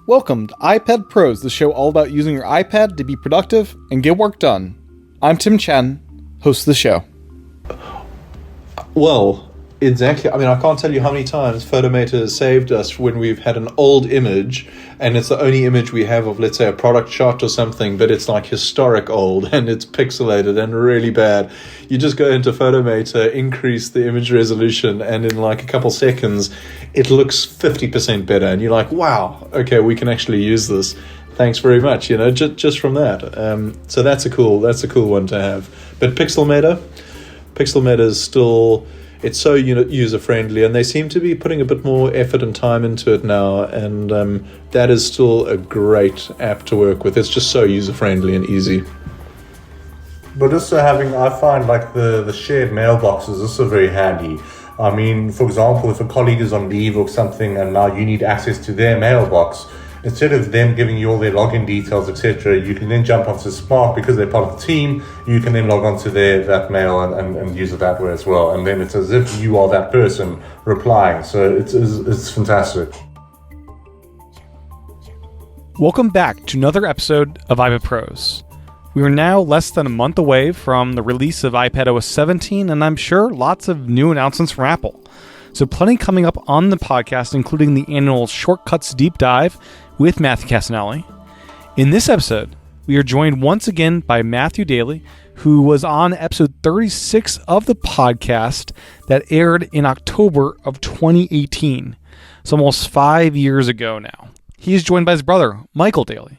Welcome to iPad Pros, the show all about using your iPad to be productive and get work done. I'm Tim Chen, host of the show. Well, exactly. I mean, I can't tell you how many times Photomator has saved us when we've had an old image and it's the only image we have of, let's say, a product shot or something, but it's like historic old and it's pixelated and really bad. You just go into Photomator, increase the image resolution, and in like a couple seconds, it looks 50% better. And you're like, wow, okay, we can actually use this. Thanks very much, just from that. So that's a cool one to have. But Pixelmator is still, it's so user-friendly, and they seem to be putting a bit more effort and time into it now, and that is still a great app to work with. It's just so user-friendly and easy. But also I find like the shared mailboxes also very handy. I mean, for example, if a colleague is on leave or something and now you need access to their mailbox, instead of them giving you all their login details, etc., you can then jump onto Spark because they're part of the team. You can then log onto that mail and use it that way as well. And then it's as if you are that person replying. So it's fantastic. Welcome back to another episode of iPad Pros. We are now less than a month away from the release of iPadOS 17, and I'm sure lots of new announcements from Apple. So plenty coming up on the podcast, including the annual Shortcuts Deep Dive with Matthew Daley. In this episode, we are joined once again by Matthew Daley, who was on episode 36 of the podcast that aired in October of 2018. It's almost 5 years ago now. He is joined by his brother, Michael Daley.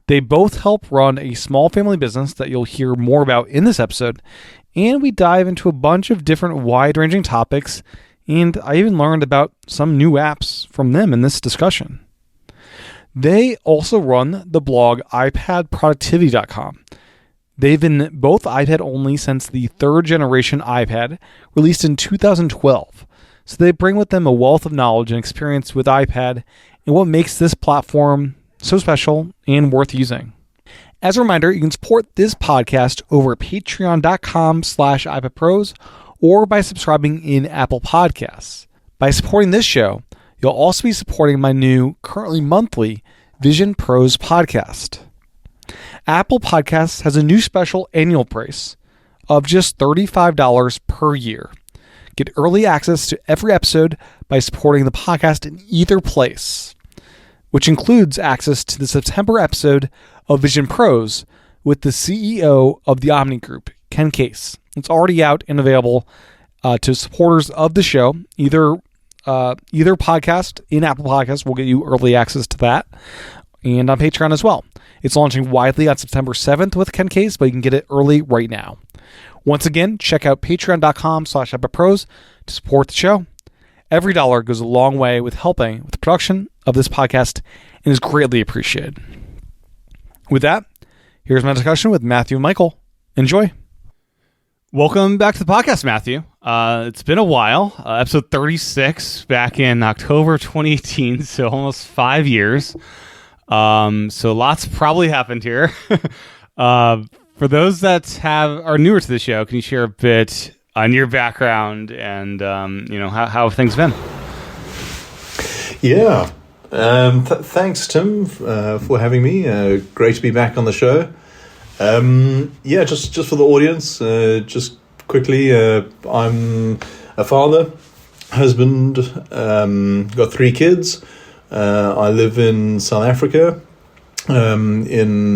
They both help run a small family business that you'll hear more about in this episode, and we dive into a bunch of different wide-ranging topics, and I even learned about some new apps from them in this discussion. They also run the blog iPadProductivity.com. They've been both iPad only since the third generation iPad, released in 2012. So they bring with them a wealth of knowledge and experience with iPad and what makes this platform so special and worth using. As a reminder, you can support this podcast over at patreon.com/iPadPros or by subscribing in Apple Podcasts. By supporting this show, you'll also be supporting my new, currently monthly, Vision Pros podcast. Apple Podcasts has a new special annual price of just $35 per year. Get early access to every episode by supporting the podcast in either place, which includes access to the September episode of Vision Pros with the CEO of the Omni Group, Ken Case. It's already out and available to supporters of the show. Either podcast in Apple Podcasts will get you early access to that, and on Patreon as well. It's launching widely on September 7th with Ken Case, but you can get it early right now. Once again, check out patreon.com/iPadPros to support the show. Every dollar goes a long way with helping with the production of this podcast and is greatly appreciated. With that, here's my discussion with Matthew and Michael. Enjoy. Welcome back to the podcast, Matthew. It's been a while. Episode 36 back in October 2018, so almost 5 years. So lots probably happened here. For those that are newer to the show, can you share a bit on your background and how have things been? Yeah. Thanks, Tim, for having me. Great to be back on the show. Just for the audience, just quickly, I'm a father, husband, got 3 kids. I live in South Africa, in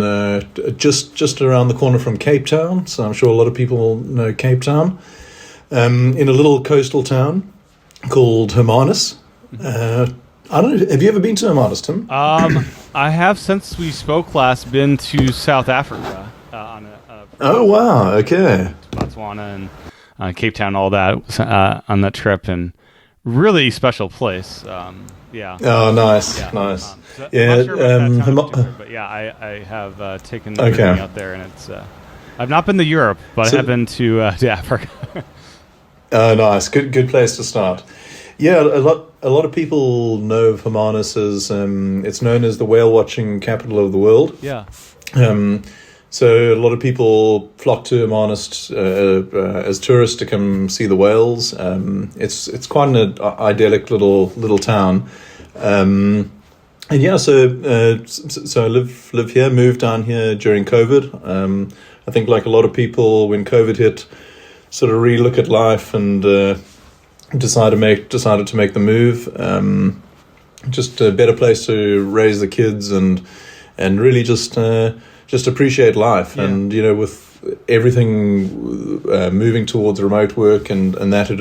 just around the corner from Cape Town. So I'm sure a lot of people know Cape Town. In a little coastal town called Hermanus. I don't know. Have you ever been to Hermanus, Tim? I have, since we spoke last, been to South Africa Oh wow! Okay. Botswana and Cape Town, all that on that trip, and really special place. Yeah. Oh, nice, yeah. nice. So I'm not sure about that town but yeah, I have taken the journey out there, and it's. I've not been to Europe, but I have been to Africa. Oh, nice. Good place to start. Yeah, a lot of people know of Hermanus as it's known as the whale watching capital of the world. Yeah. So a lot of people flock to Hermanus as tourists to come see the whales. It's quite an idyllic little town. yeah, so I live here, moved down here during COVID. I think like a lot of people, when COVID hit, sort of relook at life and decided to make the move. Just a better place to raise the kids and really just appreciate life. And with everything moving towards remote work and that, it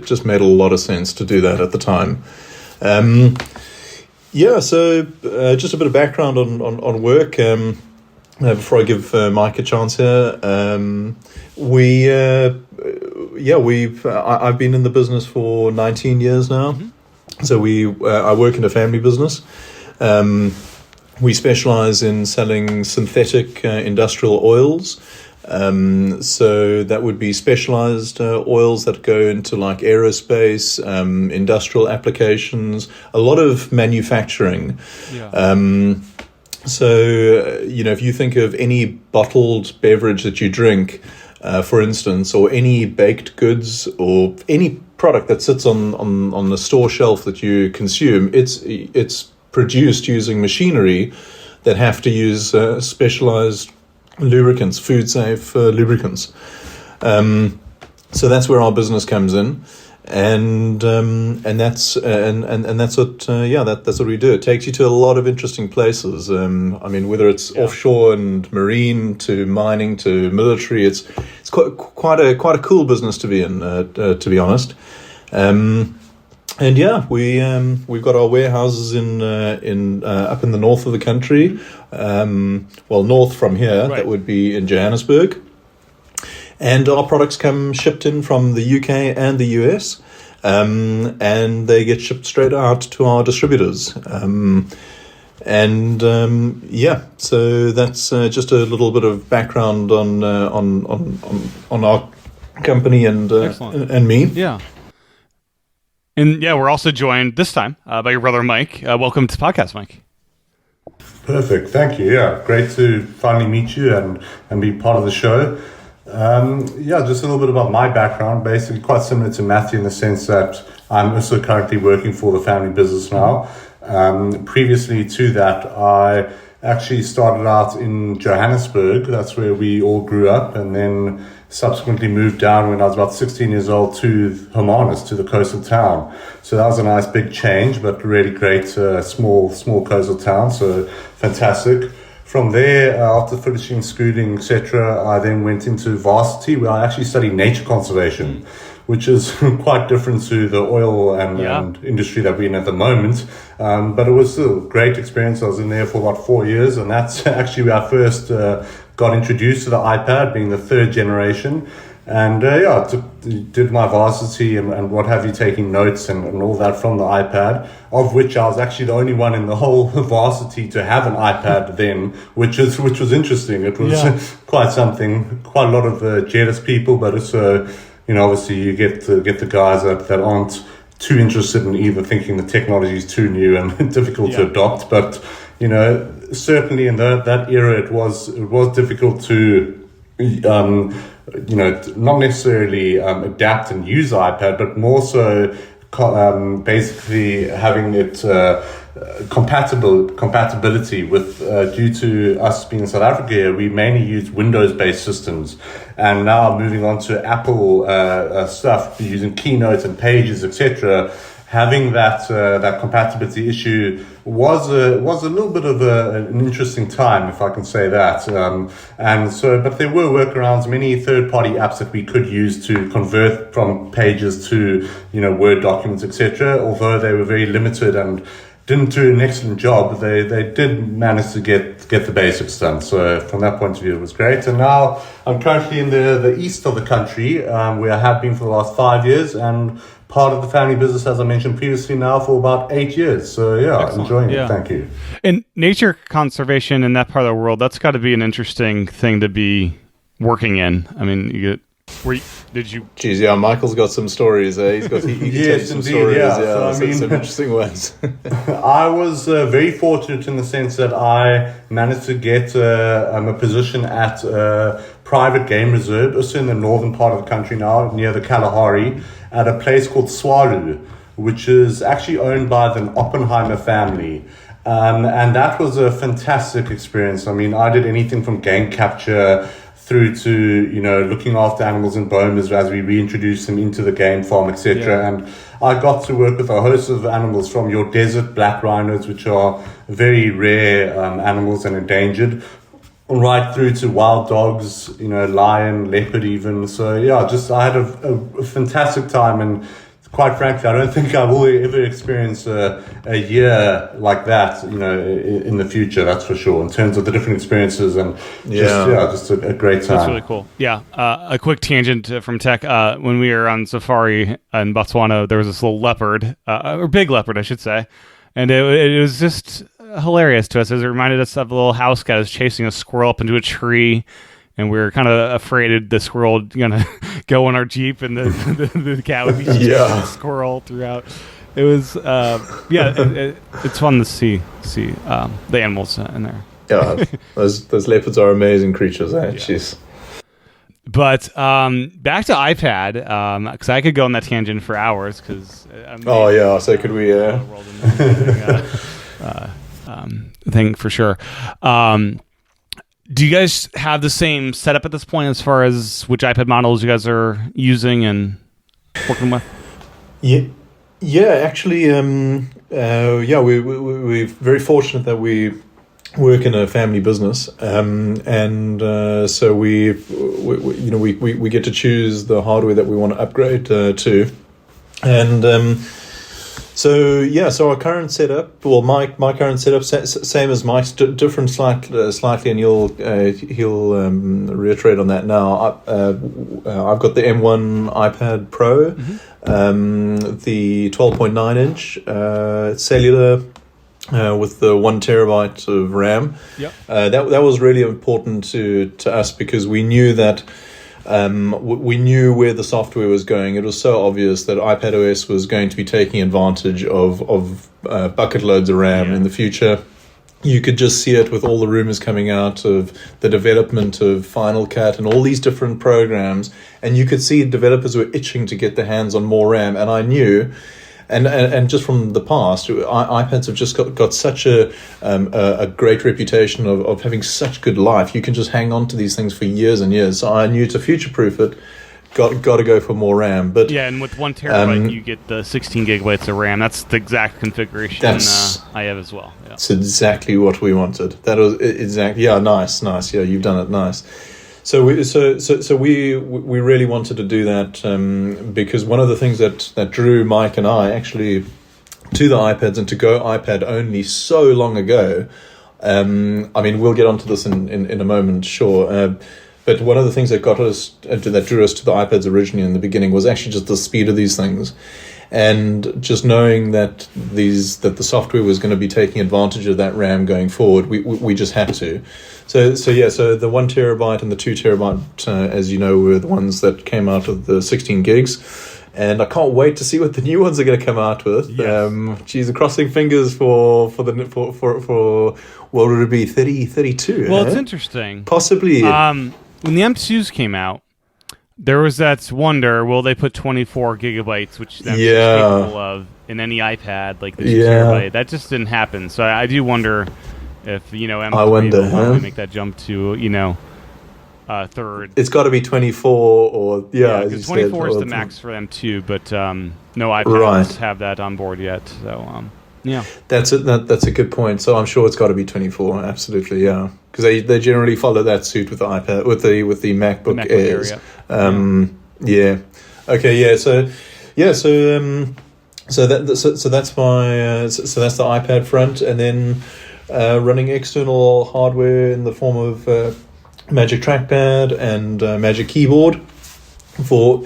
just made a lot of sense to do that at the time. So just a bit of background on work before I give Mike a chance here. I've been in the business for 19 years now. Mm-hmm. So I work in a family business. We specialize in selling synthetic industrial oils. So that would be specialized oils that go into like aerospace, industrial applications, a lot of manufacturing. Yeah. If you think of any bottled beverage that you drink, for instance, or any baked goods or any product that sits on the store shelf that you consume, it's produced using machinery that have to use specialized lubricants, food safe lubricants. So that's where our business comes in, and that's what we do. It takes you to a lot of interesting places. Whether it's offshore and marine to mining to military, it's quite a cool business to be in, to be honest. We've got our warehouses in up in the north of the country. North from here, right. That would be in Johannesburg. And our products come shipped in from the UK and the US, and they get shipped straight out to our distributors. So that's just a little bit of background on our company and me. Yeah. And we're also joined this time by your brother Mike. Welcome to the podcast, Mike. Perfect, thank you. Yeah, great to finally meet you and be part of the show. Just a little bit about my background. Basically, quite similar to Matthew in the sense that I'm also currently working for the family business now. Previously to that, I actually started out in Johannesburg. That's where we all grew up, and then subsequently moved down when I was about 16 years old to Hermanus, to the coastal town. So that was a nice big change, but really great small coastal town, so fantastic. From there, after finishing schooling, etc., I then went into varsity where I actually studied nature conservation, which is quite different to the oil and industry that we're in at the moment. But it was still a great experience. I was in there for about 4 years, and that's actually where I first got introduced to the iPad, being the third generation. And did my varsity and what have you, taking notes and all that from the iPad, of which I was actually the only one in the whole varsity to have an iPad then, which was interesting. It was quite something, quite a lot of jealous people, but it's obviously you get the guys that aren't too interested in either thinking the technology is too new and difficult to adopt. But certainly in that era, it was difficult to not necessarily adapt and use the iPad, but more so basically having it compatibility with due to us being in South Africa, we mainly use Windows-based systems, and now moving on to Apple stuff, using Keynote and Pages, etc. Having that compatibility issue was a little bit of an interesting time, if I can say that. But there were workarounds, many third-party apps that we could use to convert from Pages to Word documents, etc. Although they were very limited and didn't do an excellent job, they did manage to get the basics done. So from that point of view, it was great. And now I'm currently in the east of the country, where I have been for the last 5 years, and part of the family business, as I mentioned previously, now for about 8 years. So Excellent. Enjoying it. Thank you. And nature conservation in that part of the world, that's got to be an interesting thing to be working in. I mean, Geez, Michael's got some stories. He's got yes, some indeed, stories. Yeah. So, some interesting ones. I was very fortunate in the sense that I managed to get a position at a private game reserve, also in the northern part of the country now, near the Kalahari, at a place called Swalu, which is actually owned by the Oppenheimer family. And that was a fantastic experience. I mean, I did anything from game capture through to, you know, looking after animals in bomas as we reintroduce them into the game farm, etc. Yeah. And I got to work with a host of animals, from your desert black rhinos, which are very rare animals and endangered, right through to wild dogs, you know, lion, leopard even. So yeah, I had a fantastic time, and quite frankly, I don't think I will ever experience a year like that, you know, in the future. That's for sure. In terms of the different experiences and just a great time. That's really cool. Yeah. A quick tangent from tech. When we were on safari in Botswana, there was this little leopard, or big leopard, I should say, and it was just hilarious to us, as it reminded us of a little house guy was chasing a squirrel up into a tree. And we were kind of afraid the squirrel gonna go on our Jeep, and the cat would be chasing the squirrel throughout. It was, it's fun to see the animals in there. Yeah, those leopards are amazing creatures, eh? Yeah. Jeez. But back to iPad, because I could go on that tangent for hours. So could we? Thing for sure. Do you guys have the same setup at this point as far as which iPad models you guys are using and working with? Actually, we're very fortunate that we work in a family business, so we get to choose the hardware that we want to upgrade to, and. So our current setup, well, my current setup, same as Mike's, different slightly, and he'll reiterate on that now. I've got the M1 iPad Pro, the 12.9 inch cellular with the 1 terabyte of RAM. Yep. That was really important to us, because we knew that. We knew where the software was going. It was so obvious that iPadOS was going to be taking advantage of bucket loads of RAM in the future. You could just see it with all the rumors coming out of the development of Final Cut and all these different programs, and you could see developers were itching to get their hands on more RAM. And I knew, and just from the past, iPads have just got such a great reputation of having such good life. You can just hang on to these things for years and years. So I knew to future-proof it, got to go for more RAM. But yeah, and with 1 terabyte, you get the 16 gigabytes of RAM. That's the exact configuration I have as well. Yeah. That's exactly what we wanted. That was exactly. Yeah, nice. Yeah, you've done it nice. So we really wanted to do that because one of the things that drew Mike and I actually to the iPads and to go iPad only so long ago. I mean, we'll get onto this in a moment, sure. But one of the things that drew us to the iPads originally in the beginning was actually just the speed of these things, and just knowing that the software was going to be taking advantage of that RAM going forward. We just had to. So the 1 terabyte and the 2 terabyte, as you know, were the ones that came out of the 16 gigs. And I can't wait to see what the new ones are going to come out with. Yes. Crossing fingers for what would it be, 32? Well, it's interesting. Possibly. When the M2s came out, there was that wonder, will they put 24 gigabytes, which that's capable of, in any iPad, like the 2 terabyte? That just didn't happen. So I do wonder if, M3 will finally make that jump to, third. It's got to be 24 or, because 24 is the max for them too, but no iPads have that on board yet. So, That's a good point. So I'm sure it's got to be 24, absolutely, yeah. Because they generally follow that suit with the iPad, with the MacBook Airs. Okay, yeah. So that's that's the iPad front, and then running external hardware in the form of Magic Trackpad and Magic Keyboard for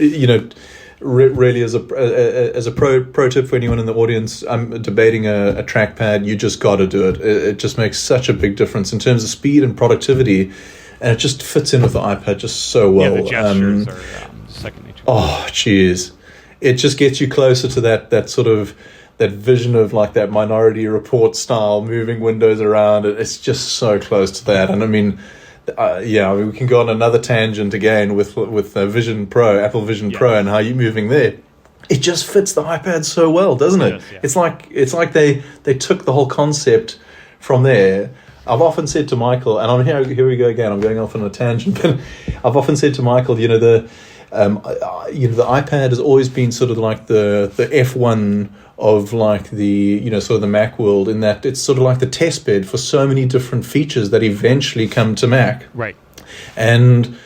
really as a pro tip for anyone in the audience. I'm debating a trackpad. You just got to do it. It just makes such a big difference in terms of speed and productivity, and it just fits in with the iPad just so well. Yeah, the gestures are second nature. Oh, jeez. It just gets you closer to that sort of that vision of like that Minority Report style moving windows around. It's just so close to that. And I mean, we can go on another tangent again with Vision Pro, Apple Vision Pro, and how you're moving there. It just fits the iPad so well, doesn't it? Yes, yeah. It's like they took the whole concept from there, I've often said to Michael, and here we go again. I'm going off on a tangent, but I've often said to Michael, the iPad has always been sort of like the F1 of like the sort of the Mac world, in that it's sort of like the test bed for so many different features that eventually come to Mac. Right. And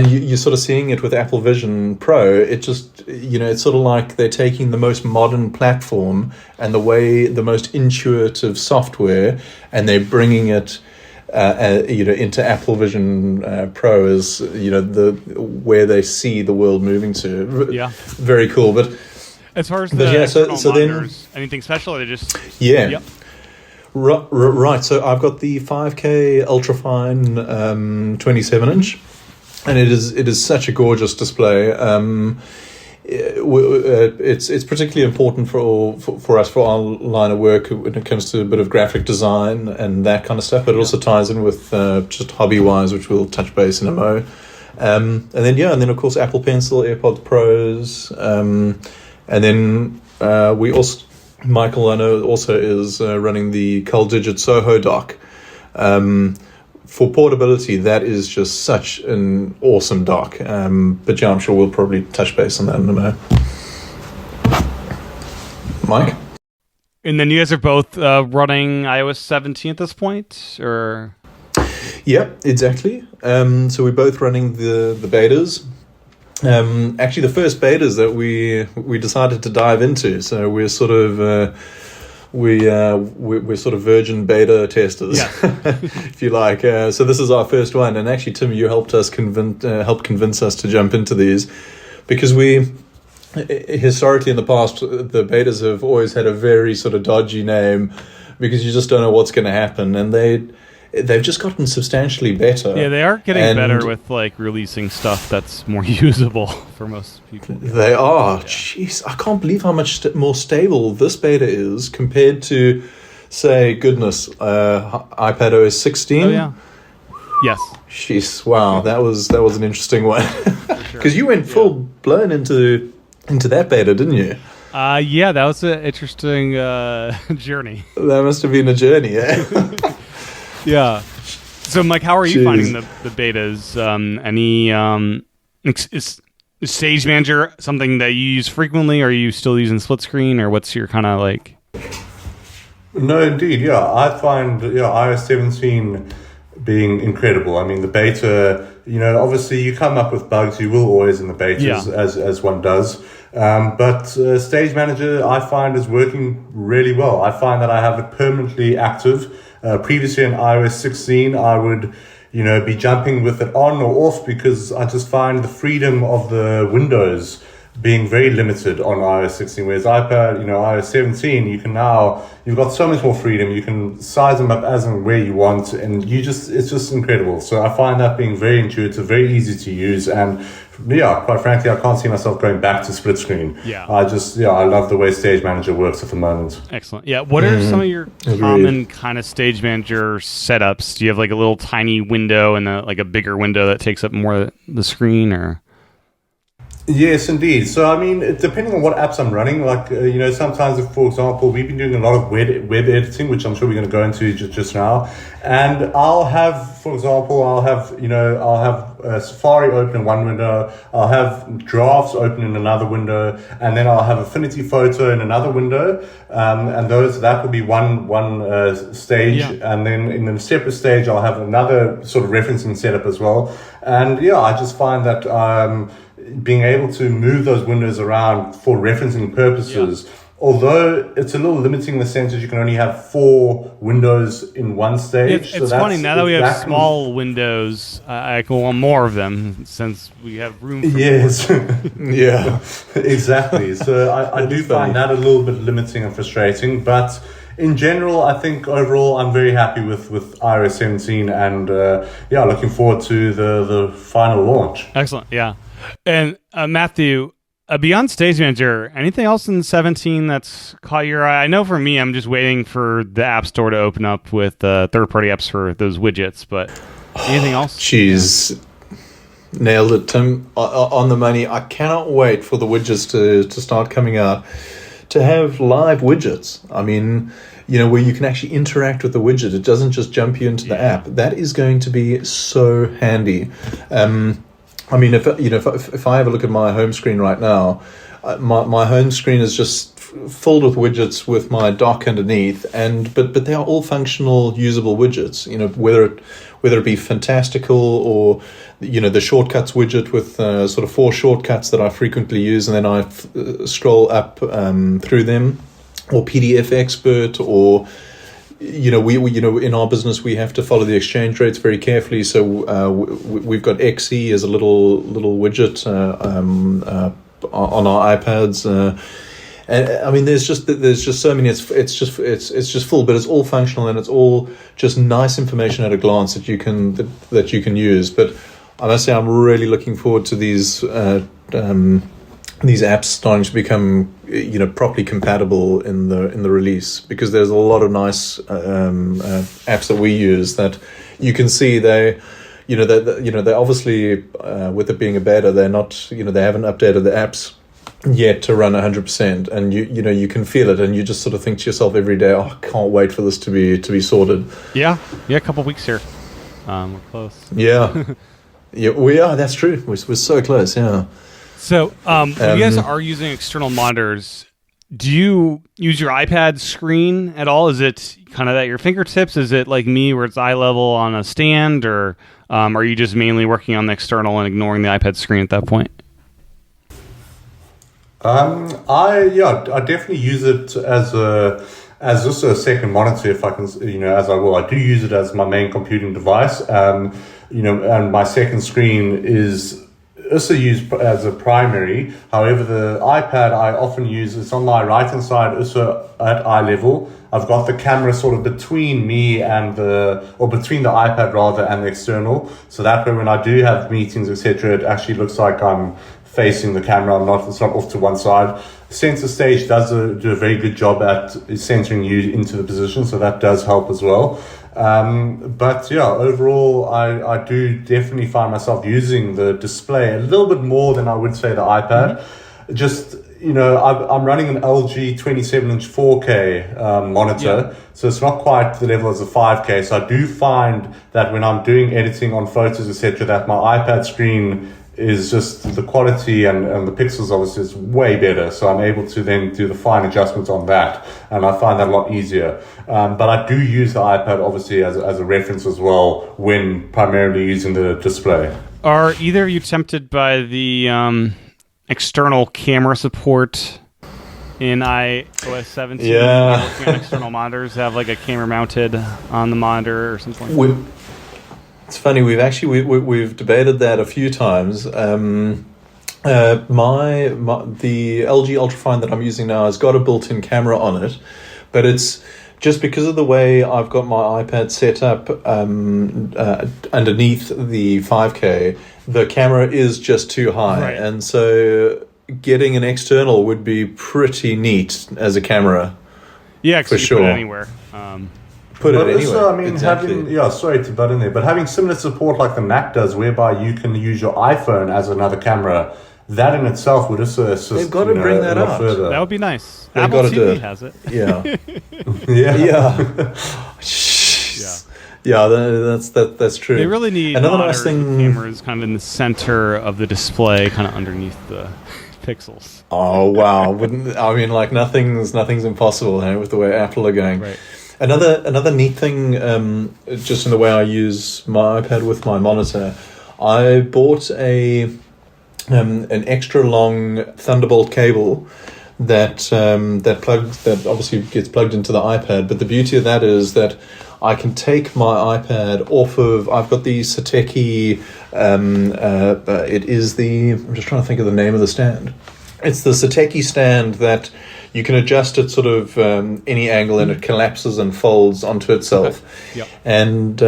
you're sort of seeing it with Apple Vision Pro. It just, it's sort of like they're taking the most modern platform and the most intuitive software, and they're bringing it, into Apple Vision Pro as, where they see the world moving to. Yeah. Very cool. But as far as the so monitors, anything special? Or they just Yep. Right. So I've got the 5K ultrafine 27-inch. And it is such a gorgeous display. It's particularly important for us for our line of work when it comes to a bit of graphic design and that kind of stuff. But it also ties in with just hobby wise, which we'll touch base in a mo. And then of course Apple Pencil, AirPods Pros, and then we also, Michael, I know, also is running the ColDigit Soho dock. For portability, that is just such an awesome dock. But yeah, I'm sure we'll probably touch base on that in a minute. Mike? And then you guys are both running iOS 17 at this point, or? Yep, exactly. So we're both running the betas. Actually, the first betas that we decided to dive into. So we're sort of we're sort of virgin beta testers, if you like. So this is our first one, and actually, Tim, you helped convince us to jump into these, because we historically in the past the betas have always had a very sort of dodgy name, because you just don't know what's going to happen, and they've just gotten substantially better. Yeah, they are getting better with like releasing stuff that's more usable for most people. They are. Yeah. Jeez, I can't believe how much more stable this beta is compared to, say, iPadOS 16. Oh yeah. Yes. Jeez, wow, that was an interesting one. Because you went full blown into that beta, didn't you? Yeah, that was an interesting journey. That must have been a journey, eh? Yeah. So, Mike, how are you finding the betas? Is Stage Manager something that you use frequently? Or are you still using split screen, or what's your kind of like? No, indeed, yeah. I find iOS 17 being incredible. I mean, the beta, obviously you come up with bugs. You will always in the betas, as one does. But Stage Manager, I find, is working really well. I find that I have it permanently active. Previously in iOS 16, I would, be jumping with it on or off, because I just find the freedom of the windows being very limited on iOS 16. Whereas iOS 17, you've got so much more freedom. You can size them up as and where you want, and it's just incredible. So I find that being very intuitive, very easy to use, and quite frankly, I can't see myself going back to split screen. Yeah. I love the way Stage Manager works at the moment. Excellent. Yeah. What are some of your common kind of Stage Manager setups? Do you have like a little tiny window and like a bigger window that takes up more of the screen, or? Yes, indeed. So, I mean, depending on what apps I'm running, like, sometimes, if, for example, we've been doing a lot of web editing, which I'm sure we're going to go into just now. And I'll have, for example, Safari open in one window, I'll have drafts open in another window, and then I'll have Affinity Photo in another window. And that will be one stage. Yeah. And then in a separate stage, I'll have another sort of referencing setup as well. And I just find that, being able to move those windows around for referencing purposes, although it's a little limiting in the sense that you can only have 4 windows in one stage. It's funny, now that we have small windows, I can want more of them since we have room for more. Yeah, exactly. So I do find that a little bit limiting and frustrating, but in general, I think overall I'm very happy with iOS 17, and looking forward to the final launch. Excellent, yeah. And Matthew, beyond Stage Manager, anything else in 17 that's caught your eye? I know for me, I'm just waiting for the App Store to open up with third-party apps for those widgets, but anything else? Jeez. Nailed it, Tim. On the money. I cannot wait for the widgets to start coming out. to have live widgets, I mean, where you can actually interact with the widget, it doesn't just jump you into the app. That is going to be so handy. I mean, if I have a look at my home screen right now, my home screen is just filled with widgets with my dock underneath, but they are all functional, usable widgets. Whether it be fantastical or the shortcuts widget with sort of 4 shortcuts that I frequently use, and then I scroll up through them, or PDF Expert, or we in our business we have to follow the exchange rates very carefully. So we've got XE as a little widget on our iPads. And I mean, there's just so many. It's just full, but it's all functional, and it's all just nice information at a glance that you can use. But I must say, I'm really looking forward to these apps starting to become properly compatible in the release, because there's a lot of nice apps that we use that you can see they obviously with it being a beta, they're not they haven't updated the apps yet to run 100%, and you can feel it, and you just sort of think to yourself every day, oh, I can't wait for this to be sorted. Yeah, a couple weeks here. We're close. Yeah, we are. That's true. We're so close. Yeah. So, when you guys are using external monitors, do you use your iPad screen at all? Is it kind of at your fingertips? Is it like me, where it's eye level on a stand, or are you just mainly working on the external and ignoring the iPad screen at that point? I definitely use it as just a second monitor, if I can, as I will. I do use it as my main computing device, and my second screen is also used as a primary. However, the iPad I often use, it's on my right hand side, also at eye level. I've got the camera sort of between me and between the iPad rather and the external. So that way when I do have meetings, etc., it actually looks like I'm facing the camera. It's not off to one side. Sensor Stage does do a very good job at centering you into the position, so that does help as well. But yeah, overall, I do definitely find myself using the display a little bit more than I would say the iPad. Mm-hmm. Just, I'm running an LG 27-inch 4K monitor, so it's not quite the level as a 5K. So I do find that when I'm doing editing on photos, etc., that my iPad screen is just the quality and the pixels obviously is way better, so I'm able to then do the fine adjustments on that, and I find that a lot easier. But I do use the iPad obviously as a reference as well when primarily using the display. Are either of you tempted by the external camera support in iOS 17? Yeah. Looking at external monitors, have like a camera mounted on the monitor or something like that? It's funny, we've debated that a few times. The LG Ultrafine that I'm using now has got a built-in camera on it, but it's just because of the way I've got my iPad set up underneath the 5K, the camera is just too high, right. And so getting an external would be pretty neat as a camera. Yeah, for sure. Put it anywhere. Put but it anyway. Also, I mean, exactly. sorry to butt in there, but having similar support like the Mac does, whereby you can use your iPhone as another camera, that in itself would also assist. They've got to bring that up. Further. That would be nice. They've Apple got to TV do has it. Yeah. That's true. They really need another nice thing. Cameras kind of in the center of the display, kind of underneath the pixels. Oh wow! Nothing's impossible with the way Apple are going. Right. Another neat thing, just in the way I use my iPad with my monitor, I bought an extra long Thunderbolt cable that obviously gets plugged into the iPad. But the beauty of that is that I can take my iPad off of. I've got the Sateki. It is the. I'm just trying to think of the name of the stand. It's the Sateki stand that you can adjust it sort of any angle, and it collapses and folds onto itself. Okay. Yep. And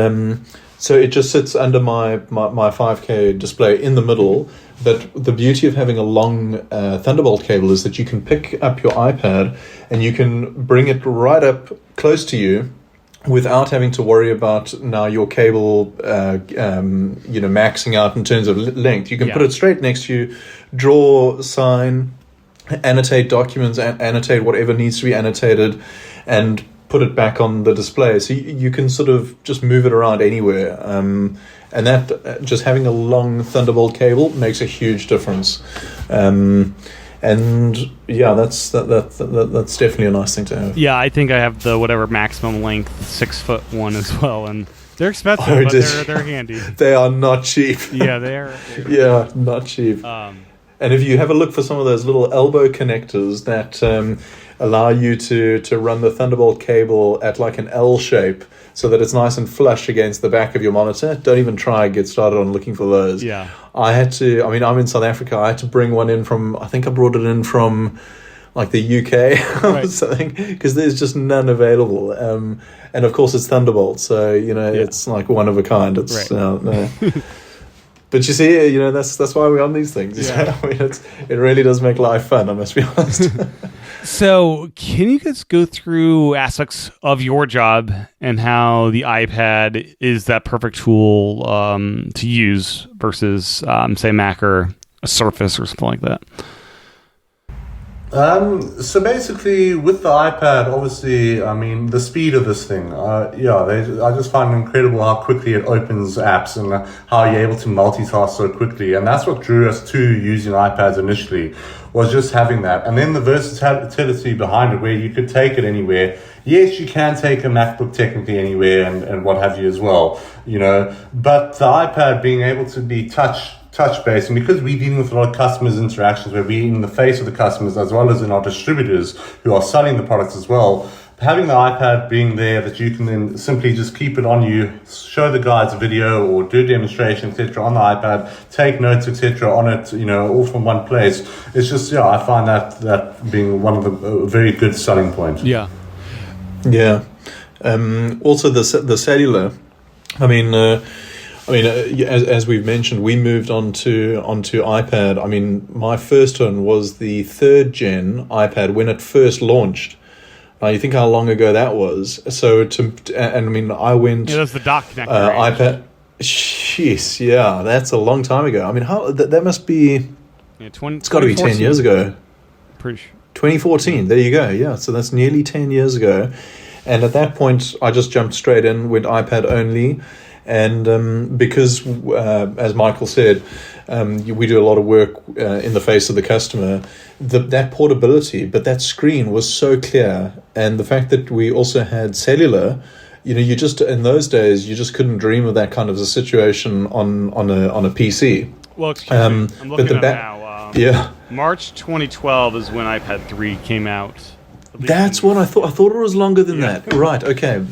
so it just sits under my 5K display in the middle. But the beauty of having a long Thunderbolt cable is that you can pick up your iPad and you can bring it right up close to you without having to worry about now your cable maxing out in terms of length. You can put it straight next to you, draw, sign, annotate documents, annotate whatever needs to be annotated, and put it back on the display. So you can sort of just move it around anywhere. And that just having a long Thunderbolt cable makes a huge difference. And yeah, that's definitely a nice thing to have. Yeah, I think I have the whatever maximum length 6-foot one as well, and they're expensive, but they're handy. They are not cheap. Yeah, they are. Yeah, not cheap. And if you have a look for some of those little elbow connectors that allow you to run the Thunderbolt cable at like an L shape, so that it's nice and flush against the back of your monitor. Don't even try and get started on looking for those. Yeah. I'm in South Africa. I had to bring one in from, I think I brought it in from like the UK or something, because there's just none available. And of course it's Thunderbolt, so, it's like one of a kind. It's no. But you see, that's why we're on these things. Yeah. I mean, it really does make life fun, I must be honest. So, can you guys go through aspects of your job and how the iPad is that perfect tool to use versus, say, Mac or a Surface or something like that? So basically, with the iPad, obviously, I mean, the speed of this thing, I just find it incredible how quickly it opens apps and how you're able to multitask so quickly. And that's what drew us to using iPads initially, was just having that. And then the versatility behind it, where you could take it anywhere. Yes, you can take a MacBook technically anywhere and what have you as well, but the iPad being able to be touch-based, and because we're dealing with a lot of customers' interactions where we're in the face of the customers as well as in our distributors who are selling the products as well, having the iPad being there that you can then simply just keep it on you, show the guys a video or do a demonstration, etc. on the iPad, take notes, etc. on it, all from one place. It's just, I find that being one of the very good selling points. Yeah. Yeah. Also the cellular, as we've mentioned, we moved onto iPad. I mean, my first one was the 3rd gen iPad when it first launched. You think how long ago that was? So I went. Yeah, that's the dock connector. iPad. Jeez, yeah, that's a long time ago. I mean, how that must be. Yeah, it's got to be 10 years ago. Pretty sure. 2014. There you go. Yeah, so that's nearly 10 years ago. And at that point, I just jumped straight in, went iPad only. And because, as Michael said, we do a lot of work in the face of the customer, that portability, but that screen was so clear. And the fact that we also had cellular, you just, in those days, you just couldn't dream of that kind of a situation on a PC. Well, excuse me. I'm looking at it now. Yeah. March 2012 is when iPad 3 came out. That's what I thought. I thought it was longer than that. Right, okay.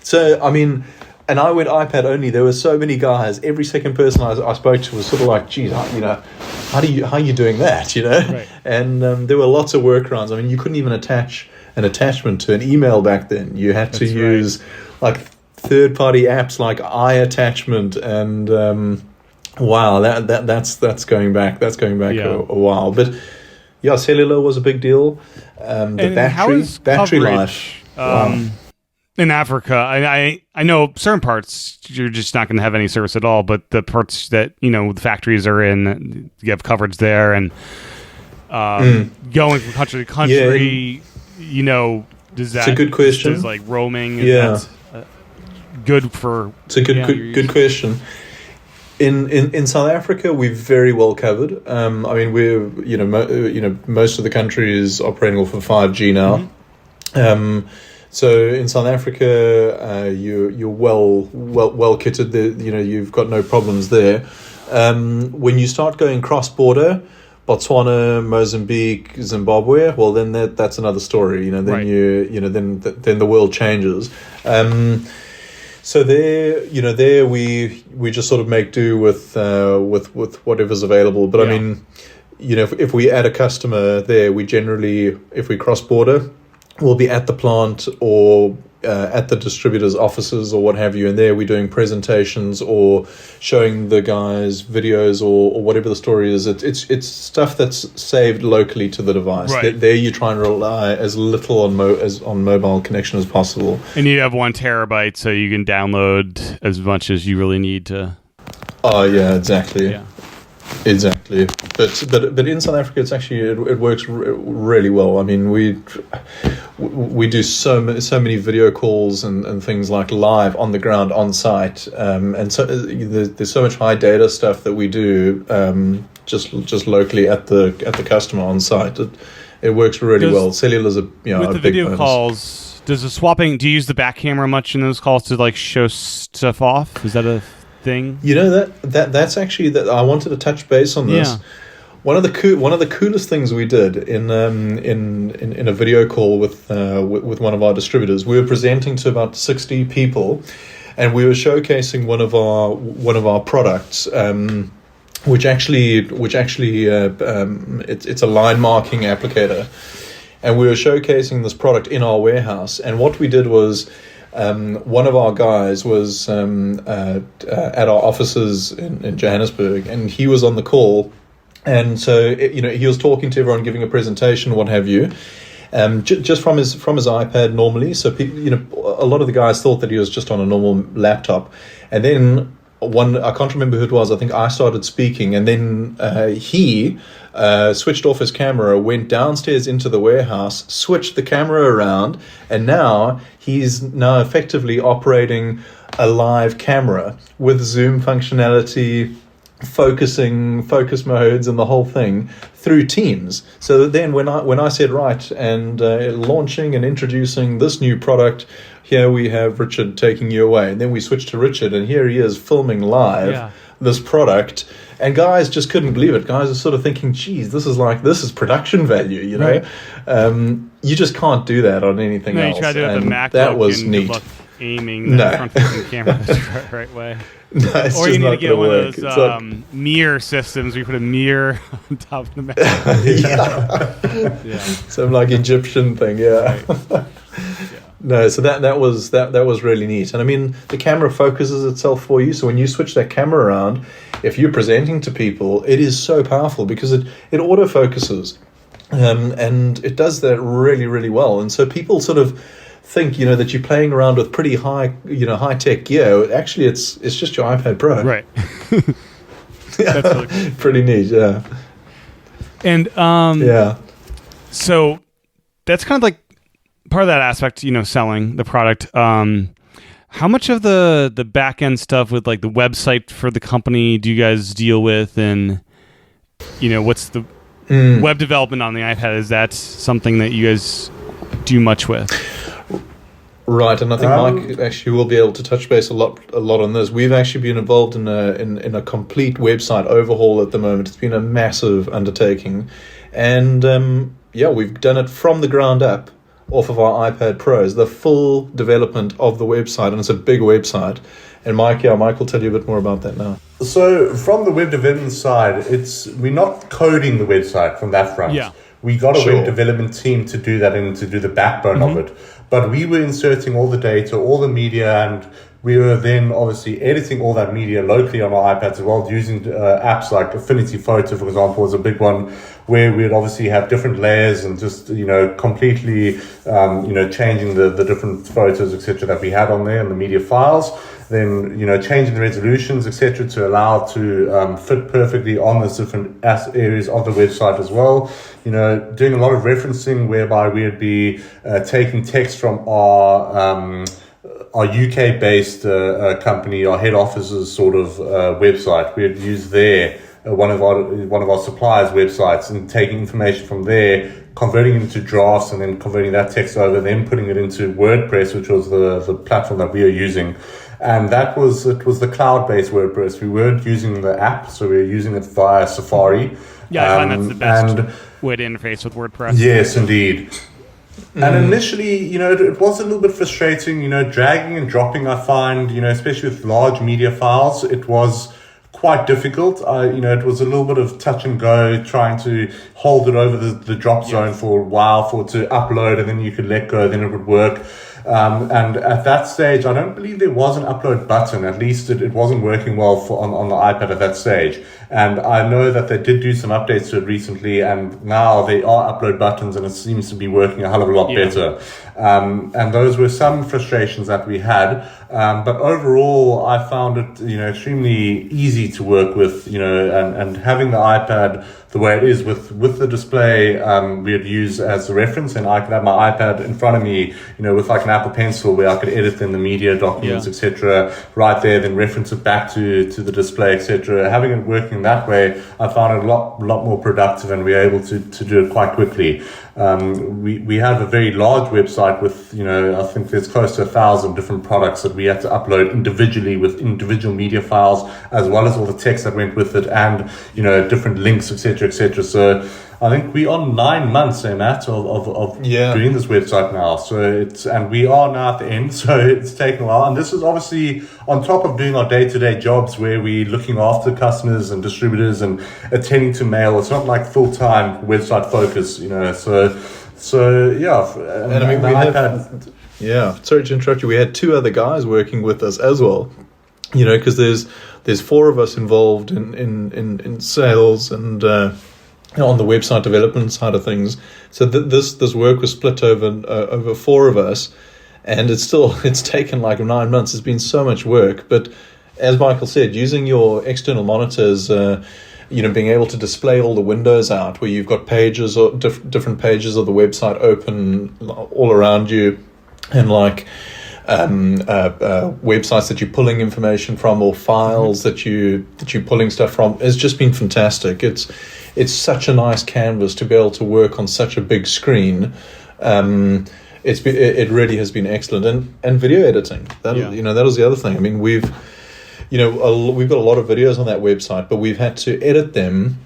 So, I mean... And I went iPad only. There were so many guys. Every second person I spoke to was sort of like, "Geez, how are you doing that?" Right. And there were lots of workarounds. I mean, you couldn't even attach an attachment to an email back then. You had to use like third-party apps like iAttachment, and wow, that's going back. That's going back a while. But yeah, cellular was a big deal. The battery life. In Africa, I know certain parts you're just not going to have any service at all, but the parts that the factories are in, you have coverage there, and going from country to country, does that? It's a good question. Does like roaming? Is that, good for? It's a good question. In South Africa, we're very well covered. I mean, we're most of the country is operating off of 5G now. Mm-hmm. So in South Africa, you're well kitted. You've got no problems there. When you start going cross border, Botswana, Mozambique, Zimbabwe, well then that's another story. Then then the world changes. So there we just sort of make do with whatever's available. But I mean, if we add a customer there, we generally, if we cross border, we'll be at the plant or at the distributor's offices or what have you, and there we're doing presentations or showing the guys videos or whatever the story is. It's stuff that's saved locally to the device. Right. There you try and rely as little on mobile connection as possible. And you have 1 terabyte, so you can download as much as you really need to. Oh yeah, exactly. Yeah. Exactly, but in South Africa, it's actually it works really well. I mean, we do so many video calls and things like live on the ground on site, and so there's so much high data stuff that we do just locally at the customer on site. It works really well. Cellular's a with a the big video bonus. calls. Does the swapping? Do you use the back camera much in those calls to like show stuff off? Is that a thing? You know that's actually that I wanted to touch base on this. Yeah. One of the coolest things we did in a video call with one of our distributors, we were presenting to about 60 people, and we were showcasing one of our products, which actually it's a line marking applicator, and we were showcasing this product in our warehouse. And what we did was, one of our guys was at our offices in Johannesburg, and he was on the call. And so, he was talking to everyone, giving a presentation, what have you, just from his iPad normally. So, a lot of the guys thought that he was just on a normal laptop. And then I can't remember who it was. I think I started speaking, and then he switched off his camera, went downstairs into the warehouse, switched the camera around, and now he's effectively operating a live camera with Zoom functionality, focus modes and the whole thing through Teams. So then when I said right and launching and introducing this new product, here we have Richard taking you away, and then we switched to Richard, and here he is filming live this product, and guys just couldn't believe it. Guys are sort of thinking, geez, this is production value, Right. You just can't do that on anything else. You try to do it with the MacBook, that was and neat. good luck aiming the front-facing camera the right way. No, it's Or just you need not to get gonna one work. of those It's like- mirror systems where you put a mirror on top of the Mac. Yeah. Some like Egyptian thing, yeah. No, so that was really neat. And I mean, the camera focuses itself for you. So when you switch that camera around, if you're presenting to people, it is so powerful because it autofocuses, and it does that really, really well. And so people sort of think, that you're playing around with pretty high tech gear. Actually, it's just your iPad Pro. Right. That's really cool. Pretty neat, yeah. And Yeah. so that's kind of like part of that aspect, selling the product. How much of the back end stuff with like the website for the company do you guys deal with, and what's the web development on the iPad? Is that something that you guys do much with? Right, and I think Mike actually will be able to touch base a lot on this. We've actually been involved in a complete website overhaul at the moment. It's been a massive undertaking, and we've done it from the ground up off of our iPad Pros, the full development of the website, and it's a big website. And Mike will tell you a bit more about that now. So from the web development side, we're not coding the website from that front. Yeah. We got a Sure. web development team to do that and to do the backbone of it. But we were inserting all the data, all the media, and we were then obviously editing all that media locally on our iPads as well, using apps like Affinity Photo, for example, was a big one, where we'd obviously have different layers and just, completely, changing the different photos, etc., that we had on there and the media files. Then, changing the resolutions, etc., to allow it to fit perfectly on those different areas of the website as well. Doing a lot of referencing whereby we would be taking text from our UK-based company, our head office's sort of website. We'd use one of our suppliers' websites, and taking information from there, converting it into drafts, and then converting that text over, then putting it into WordPress, which was the platform that we are using. And it was the cloud-based WordPress. We weren't using the app, so we were using it via Safari. Yeah, I find that's the best way to interface with WordPress. Yes, indeed. And initially, it was a little bit frustrating, dragging and dropping, I find, especially with large media files, it was quite difficult. It was a little bit of touch and go, trying to hold it over the drop zone for a while for it to upload, and then you could let go, then it would work. And at that stage, I don't believe there was an upload button. At least it wasn't working well on the iPad at that stage. And I know that they did do some updates to it recently, and now there are upload buttons, and it seems to be working a hell of a lot better. And those were some frustrations that we had. But overall, I found it, extremely easy to work with, and having the iPad the way it is with the display, we'd use as a reference, and I could have my iPad in front of me, with like an Apple Pencil where I could edit in the media documents, etc. right there, then reference it back to the display, etc. Having it working that way, I found it a lot more productive, and we were able to do it quite quickly. We have a very large website with, I think there's close to 1,000 different products that we had to upload individually with individual media files, as well as all the text that went with it, and, different links, etc., etc. So I think we are 9 months, Matt, of doing this website now. So and we are now at the end, so it's taken a while. And this is obviously on top of doing our day-to-day jobs where we're looking after customers and distributors and attending to mail. It's not like full-time website focus, So yeah. And I mean, we iPad. Sorry to interrupt you. We had 2 other guys working with us as well, because there's 4 of us involved in sales and on the website development side of things. So this work was split over 4 of us, and it's taken like 9 months. It's been so much work, but as Michael said, using your external monitors, being able to display all the windows out where you've got pages or different pages of the website open all around you, and like websites that you're pulling information from, or files that you're pulling stuff from, has just been fantastic. It's such a nice canvas to be able to work on such a big screen. It really has been excellent, and video editing. That was the other thing. I mean, we've got a lot of videos on that website, but we've had to edit them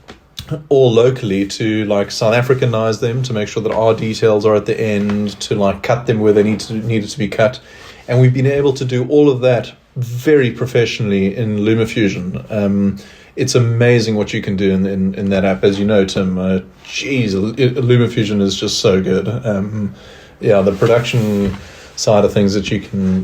all locally to like South Africanize them to make sure that our details are at the end, to like cut them where they needed to be cut. And we've been able to do all of that very professionally in LumaFusion. It's amazing what you can do in that app, as you know, Tim. LumaFusion is just so good. The production side of things that you can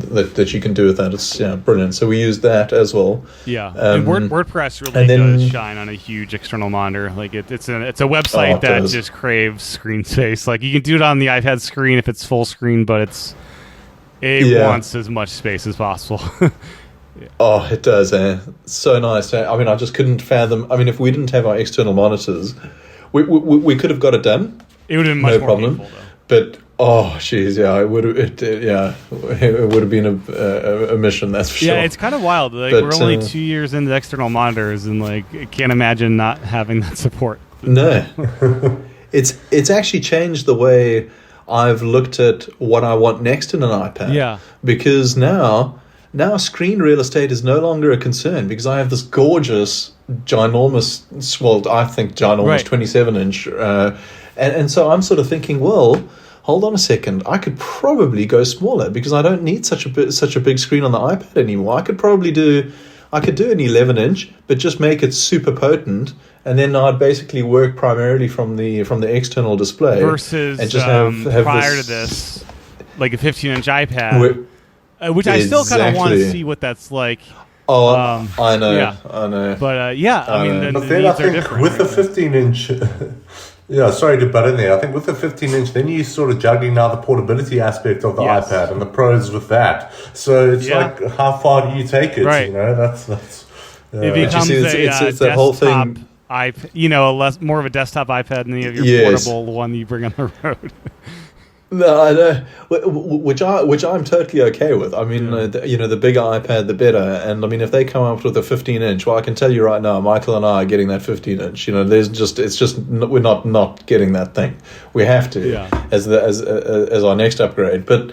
do with that, it's brilliant. So we use that as well. And WordPress really does shine on a huge external monitor. Like it's a website that just craves screen space. Like you can do it on the iPad screen if it's full screen, but it wants as much space as possible. Oh, it does. So nice. I mean, I just couldn't fathom. I mean, if we didn't have our external monitors, we could have got it done. It would have been much more painful, though. But it would have been a mission, that's for sure. Yeah, it's kind of wild. Like we're only 2 years into external monitors, and like I can't imagine not having that support. No, it's actually changed the way I've looked at what I want next in an iPad. Yeah, because now screen real estate is no longer a concern, because I have this gorgeous, ginormous 27-inch, and so I'm sort of thinking, well, hold on a second, I could probably go smaller, because I don't need such a big screen on the iPad anymore. I could do an 11-inch, but just make it super potent, and then I'd basically work primarily from the external display. Versus and just have prior to this, like a 15-inch iPad. Which I still kind of want to see what that's like. I know, yeah. I know. But I mean, the then needs I are think different. with the 15-inch, sorry to butt in there. I think with the 15-inch, then you're sort of juggling now the portability aspect of the iPad and the pros with that. So it's like, how far do you take it? Right. That's. It becomes it's that whole thing. More of a desktop iPad than your portable one you bring on the road. No, I know, which I'm totally okay with. I mean, the bigger iPad, the better. And I mean, if they come up with a 15-inch, well, I can tell you right now, Michael and I are getting that 15-inch. We're not getting that thing. We have to as our next upgrade. But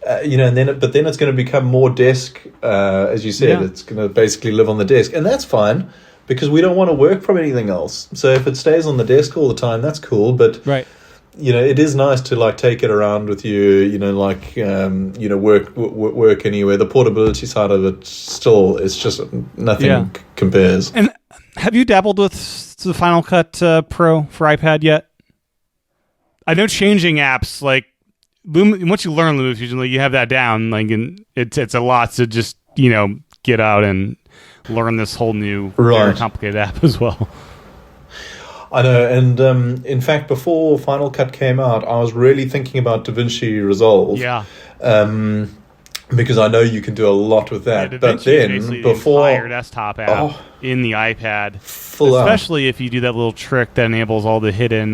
then it's going to become more desk, as you said. It's going to basically live on the desk, and that's fine, because we don't want to work from anything else. So if it stays on the desk all the time, that's cool. But right. It is nice to like take it around with you, work anywhere. The portability side of it still is just nothing compares. And have you dabbled with the Final Cut Pro for iPad yet? I know changing apps, like once you learn LumaFusion, like you have that down, like, and it's a lot to just get out and learn this whole new very complicated app as well. I know, and in fact, before Final Cut came out, I was really thinking about DaVinci Resolve. Yeah. Because I know you can do a lot with that. Yeah, but then, before... the entire desktop app in the iPad. Full especially if you do that little trick that enables all the hidden...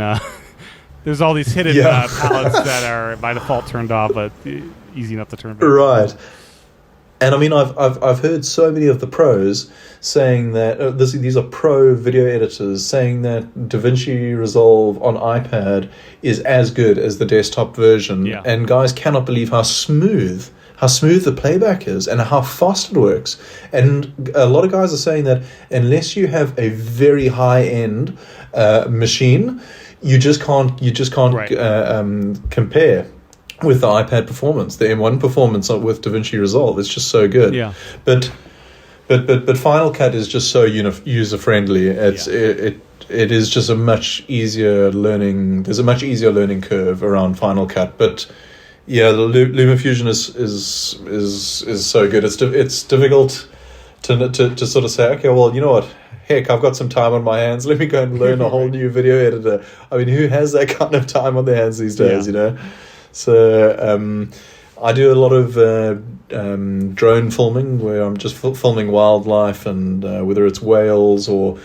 there's all these hidden palettes that are by default turned off, but easy enough to turn back. Right. And I mean, I've heard so many of the pros saying that these are pro video editors saying that DaVinci Resolve on iPad is as good as the desktop version, and guys cannot believe how smooth the playback is and how fast it works. And a lot of guys are saying that unless you have a very high end machine, you just can't compare with the iPad performance. The M1 performance with DaVinci Resolve is just so good. Yeah. But Final Cut is just so user friendly. It is just a much easier learning. There's a much easier learning curve around Final Cut. But yeah, the LumaFusion is so good. It's difficult to sort of say, okay, well, you know what? Heck, I've got some time on my hands. Let me go and learn a whole new video editor. I mean, who has that kind of time on their hands these days? You know. So I do a lot of drone filming where I'm just filming wildlife, and whether it's whales or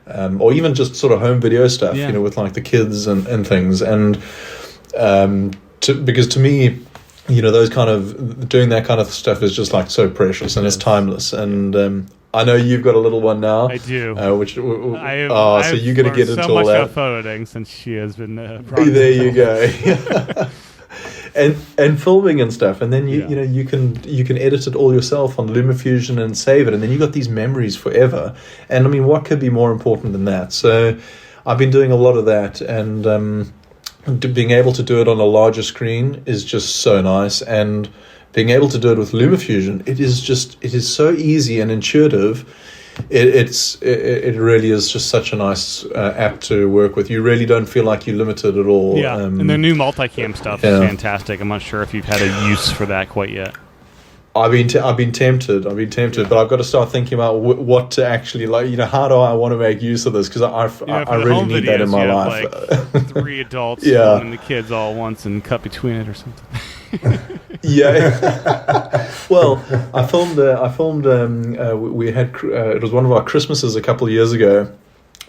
even just sort of home video stuff, you know, with like the kids and things. And because to me, you know, those kind of doing that kind of stuff is just like so precious and it's timeless. And I know you've got a little one now. I do. So you're going to get into so all much that. about photo editing since she has been. There you go. And filming and stuff, and then you know you can edit it all yourself on LumaFusion and save it, and then you got these memories forever. And I mean, what could be more important than that? So I've been doing a lot of that, and being able to do it on a larger screen is just so nice. And being able to do it with LumaFusion, it is so easy and intuitive. It really is just such a nice app to work with. You really don't feel like you're limited at all. Yeah, and their new multicam stuff is fantastic. I'm not sure if you've had a use for that quite yet. I've been tempted, but I've got to start thinking about what to actually like. You know, how do I want to make use of this? Because I really need that in my life. Like 3 adults filming the kids all at once and cut between it or something. Well, I filmed. We had it was one of our Christmases a couple of years ago,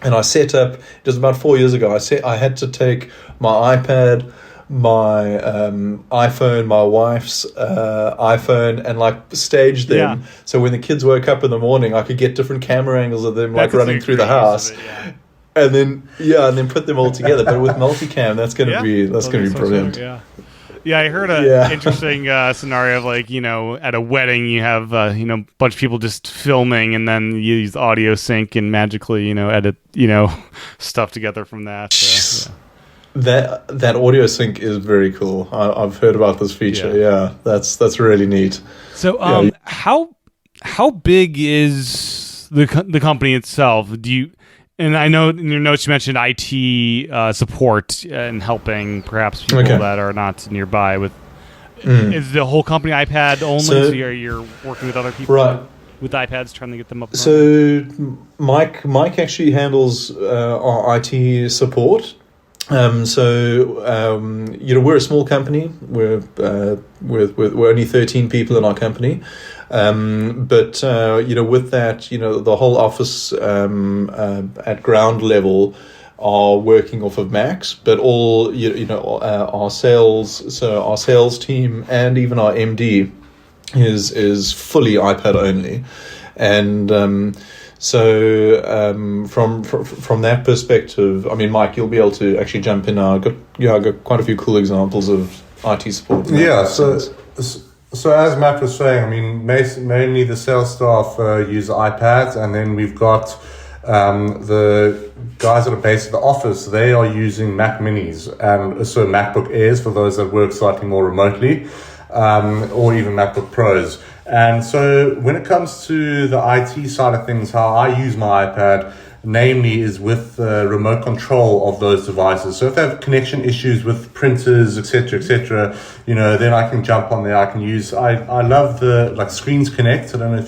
and I set up. It was about 4 years ago. I had to take my iPad, my iPhone, my wife's iPhone, and like stage them. So when the kids woke up in the morning, I could get different camera angles of them like running through the house. And then put them all together. But with multicam, that's going to be brilliant. Yeah, I heard an interesting scenario of like, you know, at a wedding you have, you know, a bunch of people just filming and then you use audio sync and magically, you know, edit, you know, stuff together from that. So, That audio sync is very cool. I've heard about this feature. Yeah, that's really neat. So how big is the company itself? And I know in your notes you mentioned IT support and helping perhaps people that are not nearby with. Is the whole company iPad only? So you're working with other people with iPads trying to get them up. So Mike actually handles our IT support. You know, we're a small company. We're only 13 people in our company. But you know, with that, you know, the whole office at ground level are working off of Macs, but all our sales team and even our MD is fully iPad only, and from that perspective, I mean, Mike, you'll be able to actually jump in now. I've got quite a few cool examples of IT support. So as Matt was saying, I mean, mainly the sales staff use iPads, and then we've got the guys that are based at the office. They are using Mac Minis and so MacBook Airs for those that work slightly more remotely, or even MacBook Pros. And so when it comes to the IT side of things, how I use my iPad, namely, is with remote control of those devices. So if they have connection issues with printers, etc., you know, then I can jump on there. I can use. I love the Screens Connect. I don't know if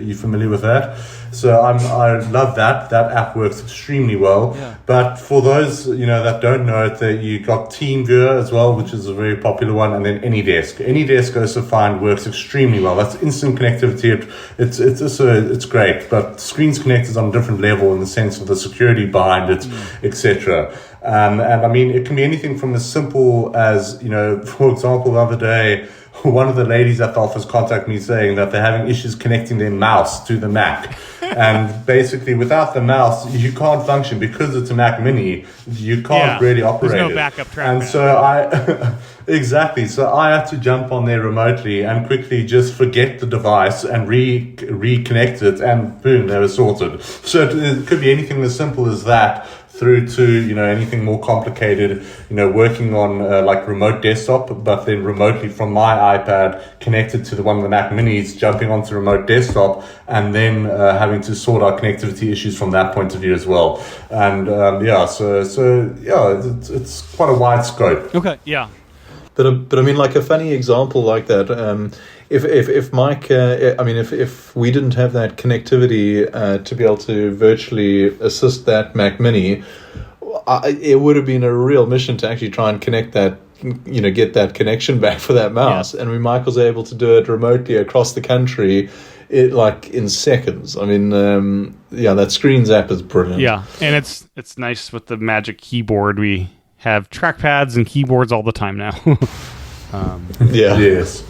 you're familiar with that. So I love that. That app works extremely well. Yeah. But for those, that don't know it, that you got TeamViewer as well, which is a very popular one, and then AnyDesk. AnyDesk also find works extremely well. That's instant connectivity. It's great, but Screens Connect is on a different level in the sense of the security behind it, etc. And I mean, it can be anything from as simple as, for example, the other day, one of the ladies at the office contacted me saying that they're having issues connecting their mouse to the Mac. And basically, without the mouse, you can't function because it's a Mac Mini. You can't really operate There's no it. backup trackpad. And so exactly. So I had to jump on there remotely and quickly just forget the device and reconnect it, and boom, they were sorted. So it could be anything as simple as that, through to anything more complicated, working on like remote desktop, but then remotely from my iPad connected to the one of the Mac Minis, jumping onto remote desktop, and then having to sort out connectivity issues from that point of view as well. And it's quite a wide scope. Okay, yeah. But I mean, like a funny example like that. If Mike, if we didn't have that connectivity to be able to virtually assist that Mac Mini, it would have been a real mission to actually try and connect that, get that connection back for that mouse. Yeah. And Michael's able to do it remotely across the country, in seconds. I mean, that Screens app is brilliant. Yeah, and it's nice with the Magic Keyboard. We have trackpads and keyboards all the time now. Yes.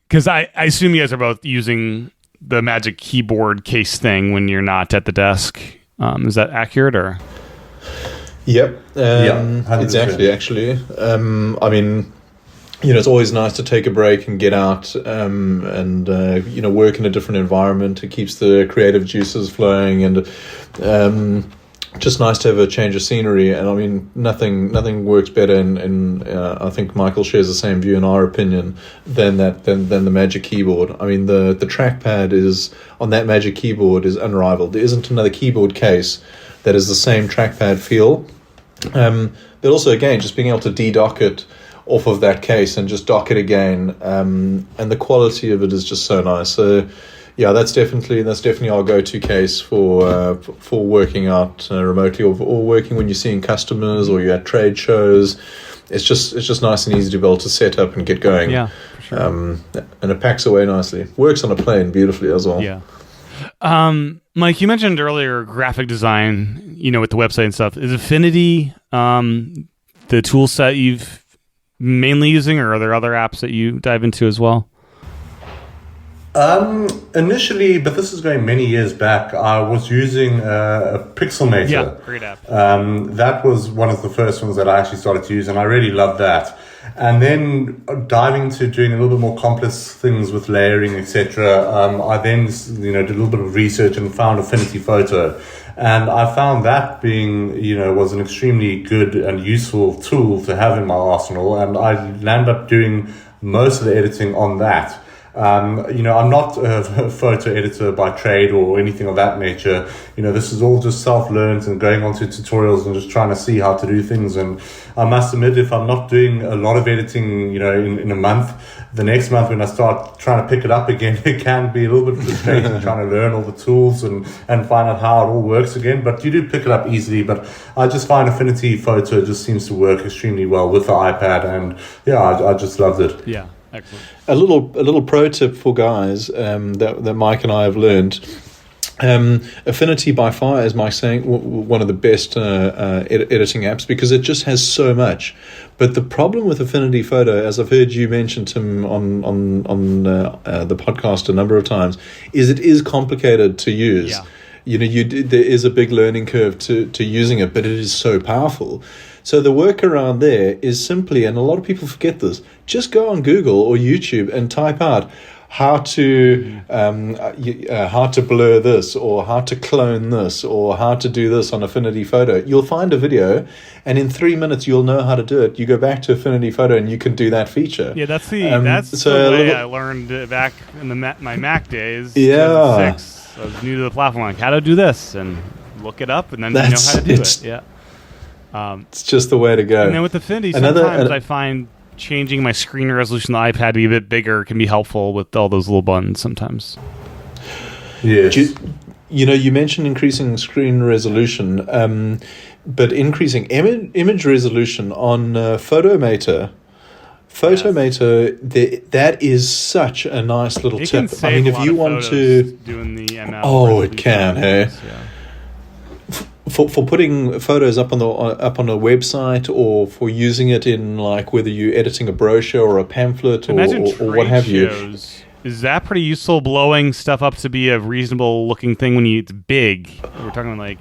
Because I assume you guys are both using the Magic Keyboard case thing when you're not at the desk. Is that accurate, or? Yep. Exactly. Actually, I mean, it's always nice to take a break and get out and work in a different environment. It keeps the creative juices flowing, and just nice to have a change of scenery. And I mean, nothing works better, and I think Michael shares the same view in our opinion than the Magic Keyboard. I mean, the trackpad is on that Magic Keyboard is unrivaled. There isn't another keyboard case that is the same trackpad feel. But also, again, just being able to de-dock it off of that case and just dock it again, and the quality of it is just so nice. So yeah, that's definitely our go-to case for working out remotely, or working when you're seeing customers or you're at trade shows. It's just nice and easy to be able to set up and get going. Yeah, for sure. And it packs away nicely. Works on a plane beautifully as well. Yeah. Mike, you mentioned earlier graphic design, with the website and stuff. Is Affinity the tool set you've mainly using, or are there other apps that you dive into as well? Initially, but this is going many years back, I was using a Pixelmator. Yeah, great app. That was one of the first ones that I actually started to use, and I really loved that. And then diving into doing a little bit more complex things with layering, etc. I then did a little bit of research and found Affinity Photo. And I found that being, was an extremely good and useful tool to have in my arsenal. And I landed up doing most of the editing on that. I'm not a photo editor by trade or anything of that nature. This is all just self-learned and going onto tutorials and just trying to see how to do things. And I must admit, if I'm not doing a lot of editing, in a month, the next month when I start trying to pick it up again, it can be a little bit frustrating trying to learn all the tools and find out how it all works again. But you do pick it up easily. But I just find Affinity Photo just seems to work extremely well with the iPad. And yeah, I just loved it. Yeah. Excellent. A little pro tip for guys that Mike and I have learned. Affinity by far, as Mike's saying, one of the best editing apps, because it just has so much. But the problem with Affinity Photo, as I've heard you mention, Tim, on the podcast a number of times, is it is complicated to use. Yeah. There is a big learning curve to using it, but it is so powerful. So the workaround there is simply, and a lot of people forget this, just go on Google or YouTube and type out how to blur this, or how to clone this, or how to do this on Affinity Photo. You'll find a video, and in 3 minutes you'll know how to do it. You go back to Affinity Photo and you can do that feature. Yeah, that's the way I learned back in my Mac days. Yeah, 2006. I was new to the platform, like how to do this, and look it up, and then you know how to do it. Yeah. It's just the way to go. And then with Affinity, sometimes I find changing my screen resolution on the iPad to be a bit bigger can be helpful with all those little buttons sometimes. Yes. You mentioned increasing screen resolution, but increasing image resolution on Photomator. That is such a nice little It tip. Can save if you want to doing the ML. Oh, it can, hey. Yeah. For putting photos up on a website, or for using it in, like, whether you're editing a brochure or a pamphlet or what have you. Is that pretty useful, blowing stuff up to be a reasonable looking thing when it's big? We're talking like,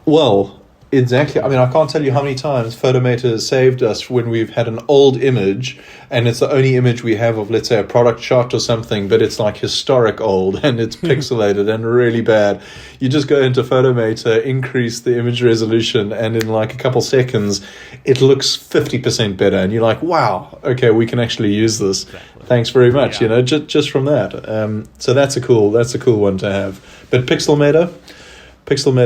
Well, exactly. I mean, I can't tell you how many times Photomator has saved us when we've had an old image and it's the only image we have of, let's say, a product shot or something, but it's like historic old and it's pixelated and really bad. You just go into Photomator, increase the image resolution, and in like a couple seconds, it looks 50% better. And you're like, wow, okay, we can actually use this. Exactly. Thanks very much. Yeah. Just from that. So that's a cool one to have. But Pixelmator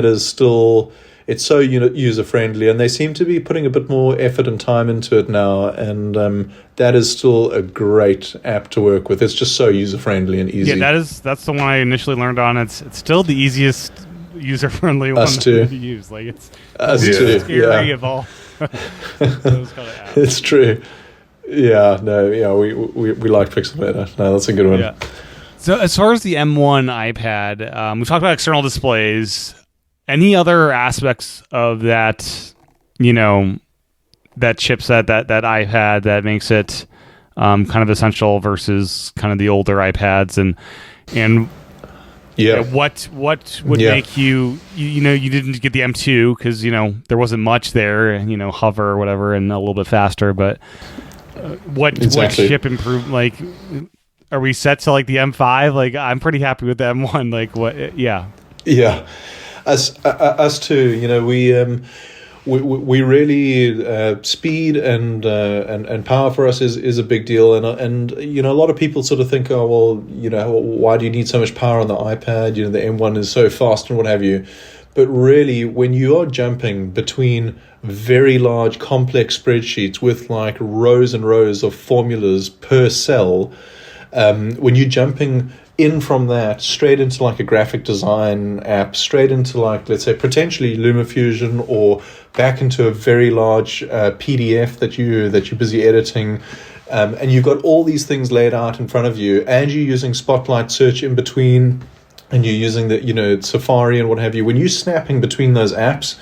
is still... It's so user-friendly, and they seem to be putting a bit more effort and time into it now, and that is still a great app to work with. It's just so user-friendly and easy. Yeah, that's the one I initially learned on. It's still the easiest user-friendly one to use. Like, it's scary of all those kind of apps. It's true. Yeah, we like Pixelmator. No, that's a good one. Yeah. So as far as the M1 iPad, we talked about external displays. Any other aspects of that, that chipset, that iPad that makes it kind of essential versus kind of the older iPads, and what would make you didn't get the M2 because there wasn't much there, hover or whatever, and a little bit faster, but what chip improved? Like, are we set to like the M5? Like, I'm pretty happy with the M1. Like, what? Yeah. Us too. We really speed and power for us is a big deal, and a lot of people sort of think, oh well, why do you need so much power on the iPad? The M1 is so fast and what have you. But really, when you are jumping between very large complex spreadsheets with like rows and rows of formulas per cell, when you're jumping in from that straight into like a graphic design app, straight into like, let's say, potentially LumaFusion, or back into a very large PDF that you're busy editing, and you've got all these things laid out in front of you, and you're using Spotlight search in between, and you're using the Safari and what have you. When you're snapping between those apps,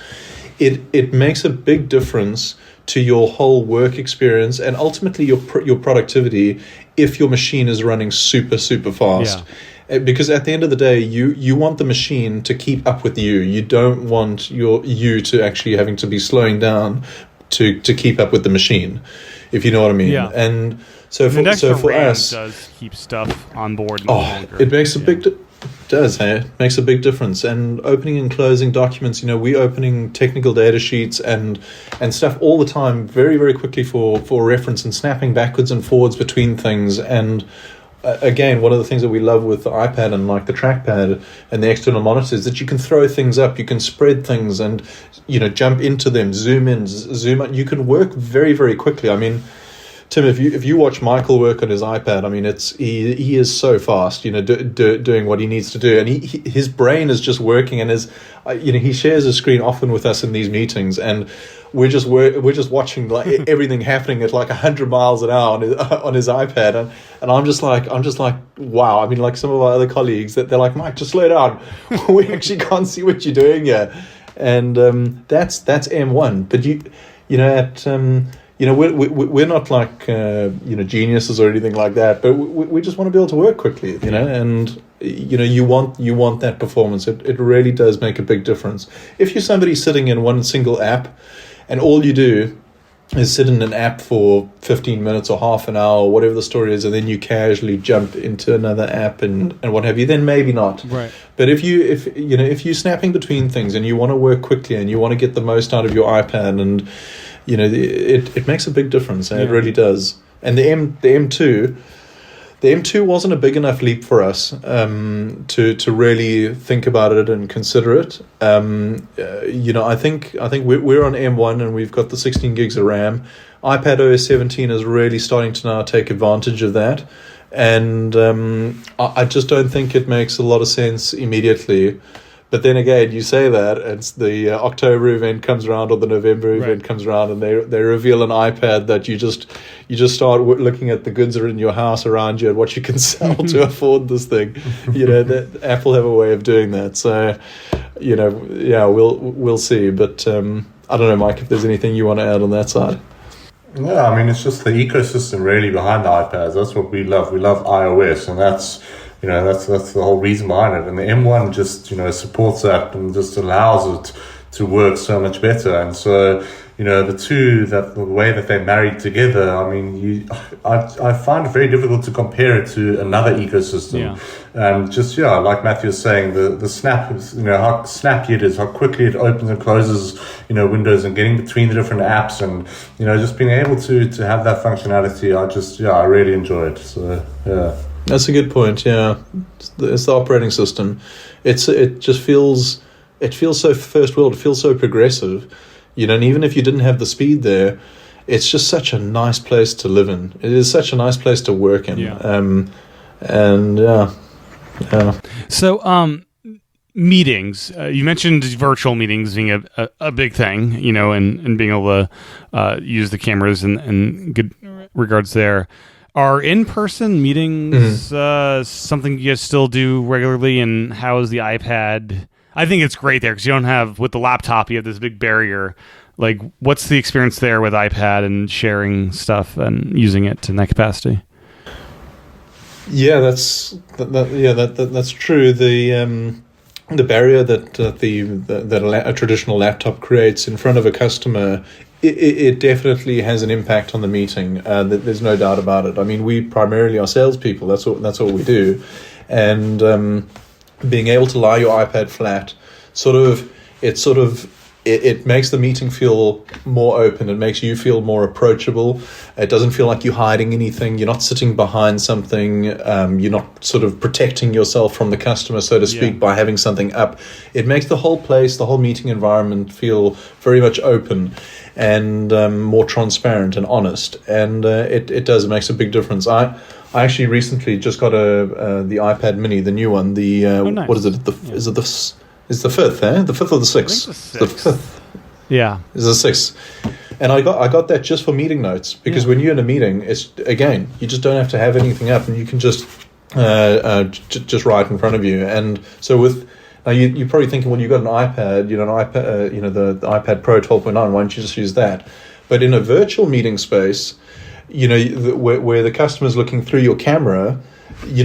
it makes a big difference to your whole work experience and ultimately your productivity if your machine is running super, super fast. Yeah. Because at the end of the day, you want the machine to keep up with you. You don't want you to actually having to be slowing down to keep up with the machine, if you know what I mean. Yeah. And so for RAM us, does keep stuff on board. It makes a big it makes a big difference. And opening and closing documents, we opening technical data sheets and stuff all the time, very, very quickly for reference, and snapping backwards and forwards between things. And again, one of the things that we love with the iPad and like the trackpad and the external monitors is that you can throw things up, you can spread things and jump into them, zoom in, zoom out. You can work very, very quickly. I mean, Tim, if you watch Michael work on his iPad, I mean, he is so fast, doing what he needs to do, and his brain is just working, and he shares his screen often with us in these meetings, and we're just watching like everything happening at like 100 miles an hour on his iPad, and I'm just like wow. I mean, like some of our other colleagues that they're like, Mike, just slow down, we actually can't see what you're doing here, and that's M1, but we're not like geniuses or anything like that, but we just want to be able to work quickly, and you want that performance. It really does make a big difference. If you're somebody sitting in one single app, and all you do is sit in an app for 15 minutes or half an hour or whatever the story is, and then you casually jump into another app and what have you, then maybe not. Right. But if you're snapping between things and you want to work quickly and you want to get the most out of your iPad, and it makes a big difference, and it really does. And the M2 wasn't a big enough leap for us to really think about it and consider it. I think we're on M1 and we've got the 16 gigs of RAM. iPadOS 17 is really starting to now take advantage of that. And I just don't think it makes a lot of sense immediately. But then again, you say that, and the October event comes around or the November event comes around, and they reveal an iPad that you just start looking at the goods that are in your house around you and what you can sell to afford this thing. That Apple have a way of doing that. So, we'll see. But I don't know, Mike, if there's anything you want to add on that side. Yeah, I mean, it's just the ecosystem really behind the iPads. That's what we love. We love iOS, and that's the whole reason behind it. And the M1 just, supports that and just allows it to work so much better. And so, the way that they're married together, I mean, I find it very difficult to compare it to another ecosystem. Yeah. And just, like Matthew was saying, the Snap, how snappy it is, how quickly it opens and closes, windows, and getting between the different apps, and, just being able to have that functionality, I really enjoy it. So, yeah. That's a good point. Yeah, it's the operating system. It feels so first world. It feels so progressive, and even if you didn't have the speed there, it's just such a nice place to live in. It is such a nice place to work in. Yeah. So, meetings. You mentioned virtual meetings being a big thing, and being able to use the cameras and good regards there. Are in-person meetings something you guys still do regularly, and how is the iPad? I think it's great there because you don't have, with the laptop, you have this big barrier. Like, what's the experience there with iPad and sharing stuff and using it in that capacity? Yeah, that's true. The barrier that a traditional laptop creates in front of a customer, it definitely has an impact on the meeting. There's no doubt about it. I mean, we primarily are salespeople. That's what we do, and being able to lie your iPad flat, it makes the meeting feel more open. It makes you feel more approachable. It doesn't feel like you're hiding anything. You're not sitting behind something. You're not sort of protecting yourself from the customer, so to speak, by having something up. It makes the whole place, the whole meeting environment feel very much open and more transparent and honest. And it does. It makes a big difference. I actually recently just got the iPad Mini, the new one. Nice. What is it? Is the fifth, the fifth or the sixth? The fifth. Yeah. It's the sixth. And I got that just for meeting notes, because when you're in a meeting, it's, again, you just don't have to have anything up, and you can just write in front of you. And so now you're probably thinking, well, you've got an iPad, the iPad Pro 12.9, why don't you just use that? But in a virtual meeting space, where the customer's looking through your camera, and you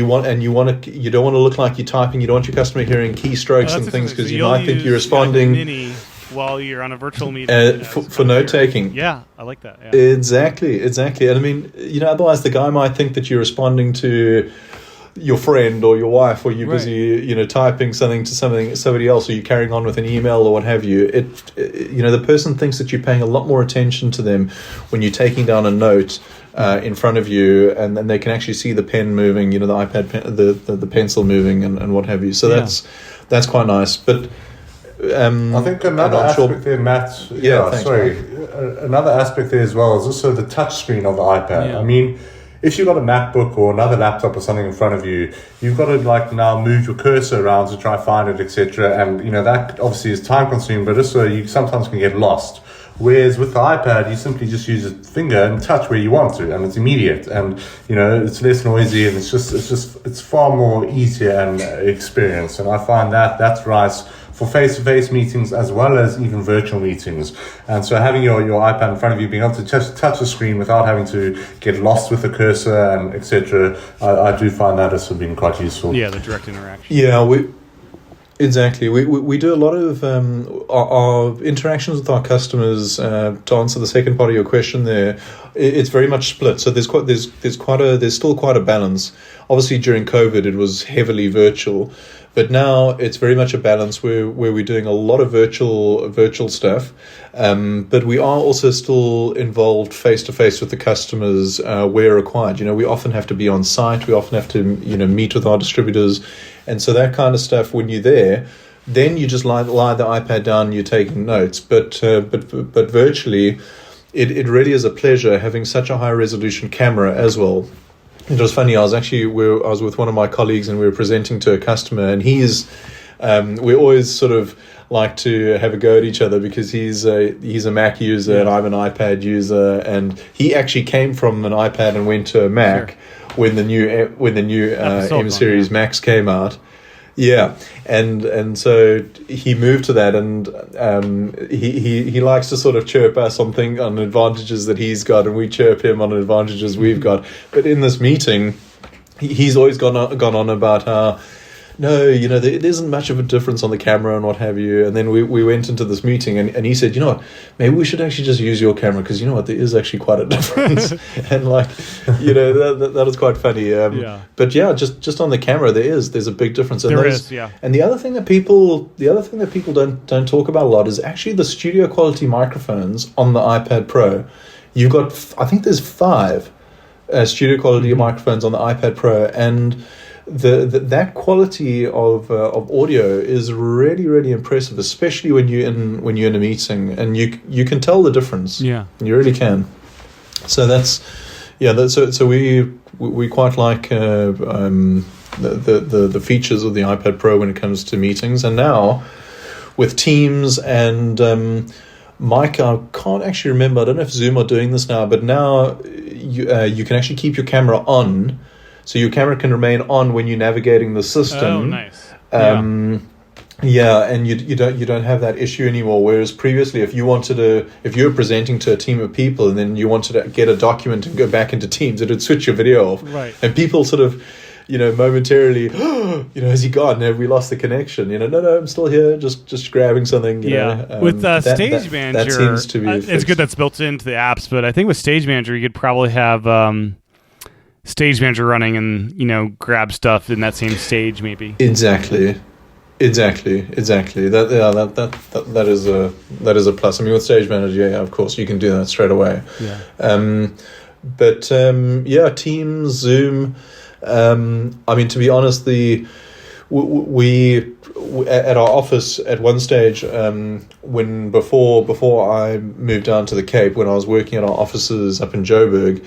don't want to look like you're typing. You don't want your customer hearing keystrokes and things, because you might think you're responding. Mini while you're on a virtual meeting for note taking. Yeah, I like that. Yeah. Exactly. And I mean, otherwise the guy might think that you're responding to your friend or your wife, or you're busy, typing something to somebody else, or you're carrying on with an email or what have you. The person thinks that you're paying a lot more attention to them when you're taking down a note in front of you, and then they can actually see the pen moving, the iPad pen, the pencil moving, and what have you. So that's quite nice. But I think another aspect there, Matt. Thanks, another aspect there as well is also the touch screen of the iPad. Yeah. I mean, if you've got a MacBook or another laptop or something in front of you, you've got to now move your cursor around to try and find it, etc. And that obviously is time consuming, but also you sometimes can get lost. Whereas with the iPad, you simply just use a finger and touch where you want to, and it's immediate, and it's less noisy, and it's far more easier and experience. And I find that's right for face-to-face meetings as well as even virtual meetings. And so having your iPad in front of you, being able to just touch the screen without having to get lost with the cursor and etc., I do find that as being quite useful. Yeah, the direct interaction. Yeah, Exactly. We do a lot of our interactions with our customers. To answer the second part of your question, there, it's very much split. So there's still quite a balance. Obviously, during COVID, it was heavily virtual, but now it's very much a balance where we're doing a lot of virtual stuff, but we are also still involved face to face with the customers where required. We often have to be on site. We often have to meet with our distributors. And so that kind of stuff, when you're there, then you just lie the iPad down and you're taking notes. But virtually, it really is a pleasure having such a high resolution camera as well. It was funny. I was with one of my colleagues, and we were presenting to a customer, and we always sort of like to have a go at each other because he's a Mac user and I'm an iPad user, and he actually came from an iPad and went to a Mac when the new M series Macs came out. Yeah, and so he moved to that, and he likes to sort of chirp us on advantages that he's got, and we chirp him on advantages we've got. But in this meeting, he's always gone on about how, no, there isn't much of a difference on the camera and what have you. And then we went into this meeting, and he said, you know what, maybe we should actually just use your camera, because you know what, there is actually quite a difference. And that was quite funny. But yeah, just on the camera, there's a big difference. And And the other thing that people don't talk about a lot is actually the studio quality microphones on the iPad Pro. You've got, I think there's 5 studio quality microphones on the iPad Pro, and that quality of audio is really, really impressive, especially when you're in a meeting, and you can tell the difference. Yeah, you really can. So so we quite like the features of the iPad Pro when it comes to meetings, and now with Teams and Mike, I can't actually remember. I don't know if Zoom are doing this now, but now you can actually keep your camera on. So your camera can remain on when you're navigating the system. Oh, nice. And you don't have that issue anymore. Whereas previously, if you were presenting to a team of people and then you wanted to get a document and go back into Teams, it would switch your video off. Right. And people sort of, momentarily, has he gone? Have we lost the connection? No, I'm still here, just grabbing something. With Stage Manager, that seems to be it's good that's built into the apps. But I think with Stage Manager, you could probably have Stage Manager running and grab stuff in that same stage, maybe. Exactly. That is a plus. I mean, with Stage Manager, of course you can do that straight away. Teams, Zoom. I mean, to be honest, we at our office at one stage, before I moved down to the Cape, when I was working at our offices up in Joburg,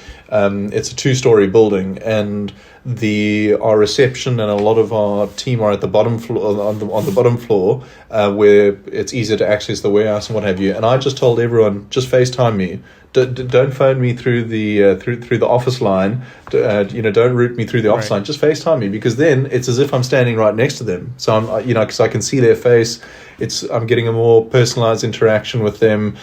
it's a 2-story building, and our reception and a lot of our team are at the bottom floor, on the bottom floor, where it's easier to access the warehouse and what have you. And I just told everyone, just FaceTime me. Don't phone me through the office line. Don't route me through the office line. Just FaceTime me, because then it's as if I'm standing right next to them. So I'm, because I can see their face. I'm getting a more personalized interaction with them.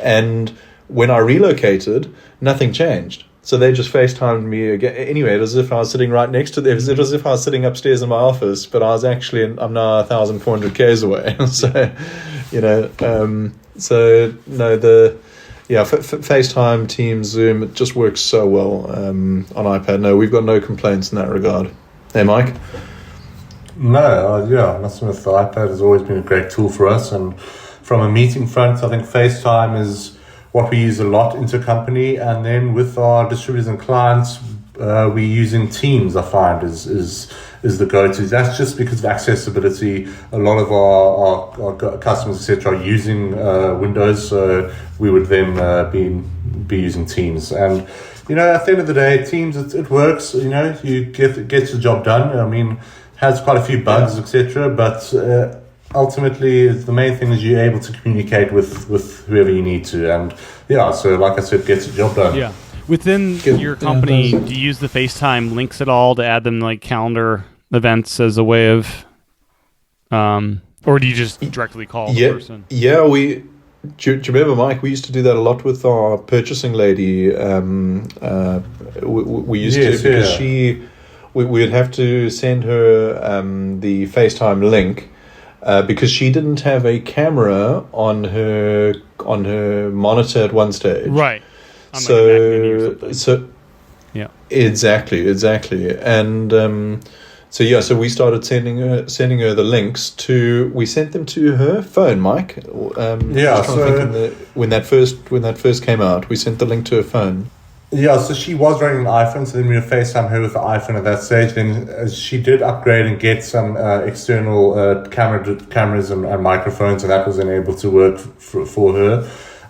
And when I relocated, nothing changed. So they just FaceTimed me again. Anyway, it was as if I was sitting right next to them. It was as if I was sitting upstairs in my office, but I'm now 1,400 k's away. FaceTime, Teams, Zoom, it just works so well on iPad. No, we've got no complaints in that regard. Hey, Mike? No, nothing with the iPad has always been a great tool for us. And from a meeting front, I think FaceTime is what we use a lot intercompany. And then with our distributors and clients, we're using Teams, I find, is the go-to. That's just because of accessibility. A lot of our customers, etc., are using Windows, so we would then be using Teams. And at the end of the day, Teams, it works. You get the job done. I mean, has quite a few bugs, etc., but ultimately the main thing is you're able to communicate with whoever you need to. And so like I said, gets the job done. Yeah. Within your company, do you use the FaceTime links at all to add them like calendar events as a way of, or do you just directly call the person? Yeah, do you remember, Mike? We used to do that a lot with our purchasing lady. We used to, because we would have to send her the FaceTime link because she didn't have a camera on her monitor at one stage. Right. Exactly, and so we started sending her the links we sent them to her phone, Mike. When that first came out, we sent the link to her phone. Yeah, so she was running an iPhone, so then we would FaceTime her with the iPhone at that stage. Then she did upgrade and get some external cameras and microphones, and that was then able to work for her.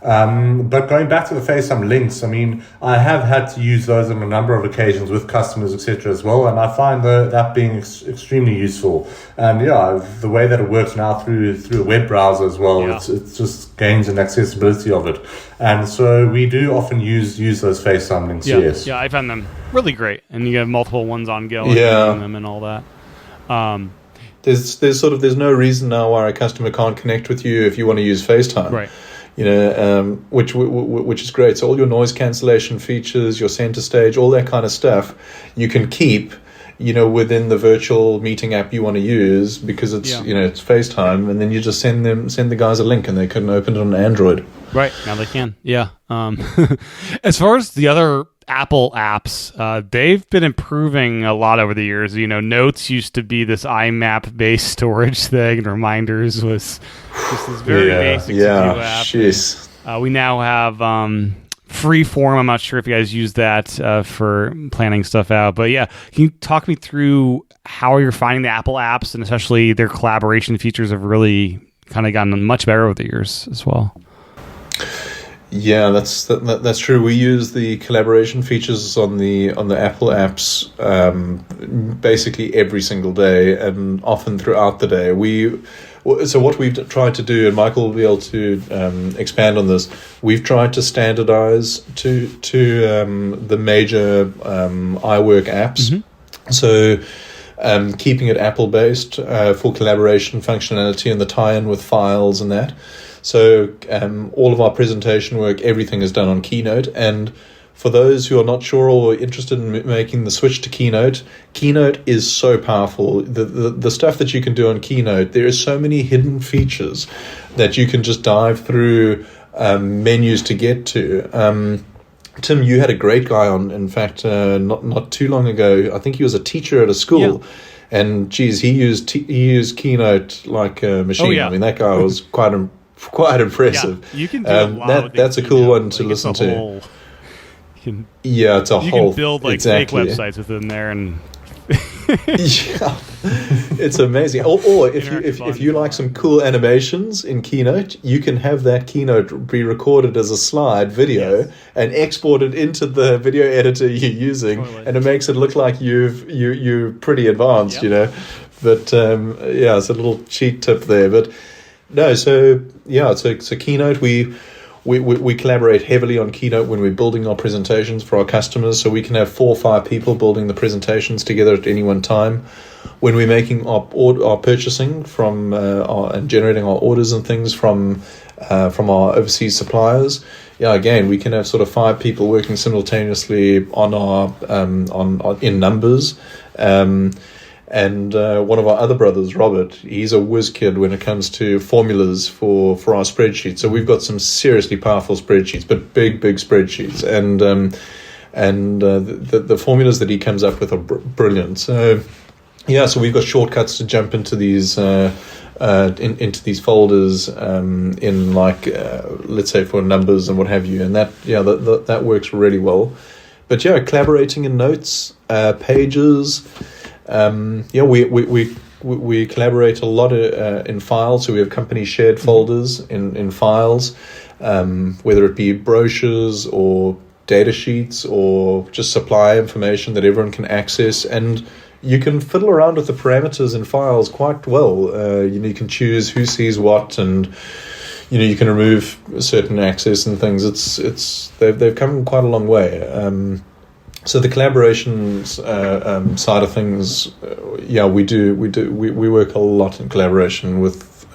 But going back to the FaceTime links, I mean, I have had to use those on a number of occasions with customers, etc. as well, and I find that being extremely useful. And the way that it works now through a web browser as well, it just gains an accessibility of it. And so we do often use those FaceTime links. Yes. Yeah, I found them really great, and you have multiple ones ongoing, them and all that. There's no reason now why a customer can't connect with you if you want to use FaceTime. Right. Which is great. So all your noise cancellation features, your center stage, all that kind of stuff, you can keep, within the virtual meeting app you want to use, because it's it's FaceTime, and then you just send the guys a link and they can open it on Android. Right, now they can. Yeah. As far as the other Apple apps, they've been improving a lot over the years. Notes used to be this IMAP based storage thing, and Reminders was just this very basic to do app. Jeez. We now have Freeform. I'm not sure if you guys use that for planning stuff out, but can you talk me through how you're finding the Apple apps, and especially their collaboration features have really kind of gotten much better over the years as well? Yeah, that's true. We use the collaboration features on the Apple apps basically every single day, and often throughout the day. So what we've tried to do, and Michael will be able to expand on this, we've tried to standardize to the major iWork apps. Mm-hmm. So keeping it Apple-based for collaboration functionality and the tie-in with files and that. So all of our presentation work, everything is done on Keynote. And for those who are not sure or interested in making the switch to Keynote, Keynote is so powerful. The stuff that you can do on Keynote, there are so many hidden features that you can just dive through menus to get to. Tim, you had a great guy on, in fact, not too long ago. I think he was a teacher at a school. Yeah. And geez, he used Keynote like a machine. Oh, yeah. I mean, that guy was quite impressive. Yeah, you can do that's a cool one to listen to. It's a whole. You can build fake websites within there, and it's amazing. Or if you like some cool animations in Keynote, you can have that Keynote be recorded as a slide video and export it into the video editor you're using, and it makes it look like you're pretty advanced, But it's a little cheat tip there, but. No, so Keynote, we collaborate heavily on Keynote when we're building our presentations for our customers, so we can have 4 or 5 people building the presentations together at any one time. When we're making our purchasing from and generating our orders and things from our overseas suppliers, again we can have sort of 5 people working simultaneously on our in numbers. And one of our other brothers, Robert, he's a whiz kid when it comes to formulas for our spreadsheets. So we've got some seriously powerful spreadsheets, but big spreadsheets. And the formulas that he comes up with are brilliant. So so we've got shortcuts to jump into these into these folders in let's say for numbers and what have you. And that works really well. But collaborating in notes, pages. We collaborate a lot in files, so we have company shared folders in files, whether it be brochures or data sheets or just supply information that everyone can access, and you can fiddle around with the parameters in files quite well. You can choose who sees what, and you can remove certain access and things. They've come quite a long way. So the collaboration side of things, we work a lot in collaboration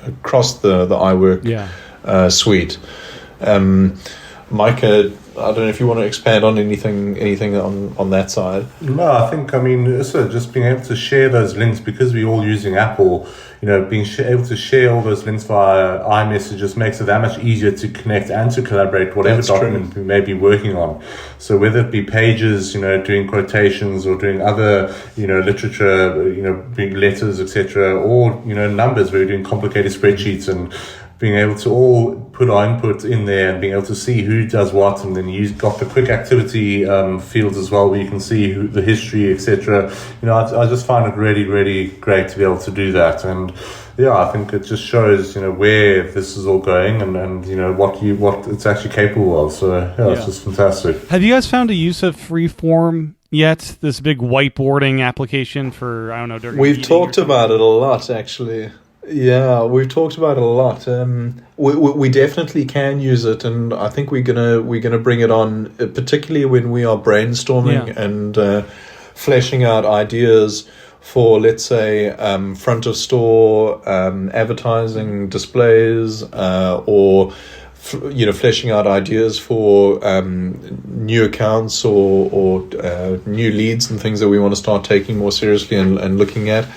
across the iWork suite. Mike, I don't know if you want to expand on anything on that side. No, I think also just being able to share those links, because we're all using Apple. Being able to share all those links via iMessage just makes it that much easier to connect and to collaborate whatever document we may be working on. So whether it be pages, doing quotations or doing other, literature, doing letters, etc., or, numbers where we're doing complicated spreadsheets, and being able to all put our input in there and being able to see who does what, and then you've got the quick activity fields as well where you can see the history, etc. I just find it really, really great to be able to do that. And I think it just shows, where this is all going and what it's actually capable of. So it's just fantastic. Have you guys found a use of Freeform yet? This big whiteboarding application for, I don't know, we've talked about it a lot, actually. Yeah, we've talked about it a lot. We definitely can use it, and I think we're gonna bring it on, particularly when we are brainstorming and fleshing out ideas for, let's say, front of store advertising displays, or fleshing out ideas for new accounts or new leads and things that we want to start taking more seriously and looking at.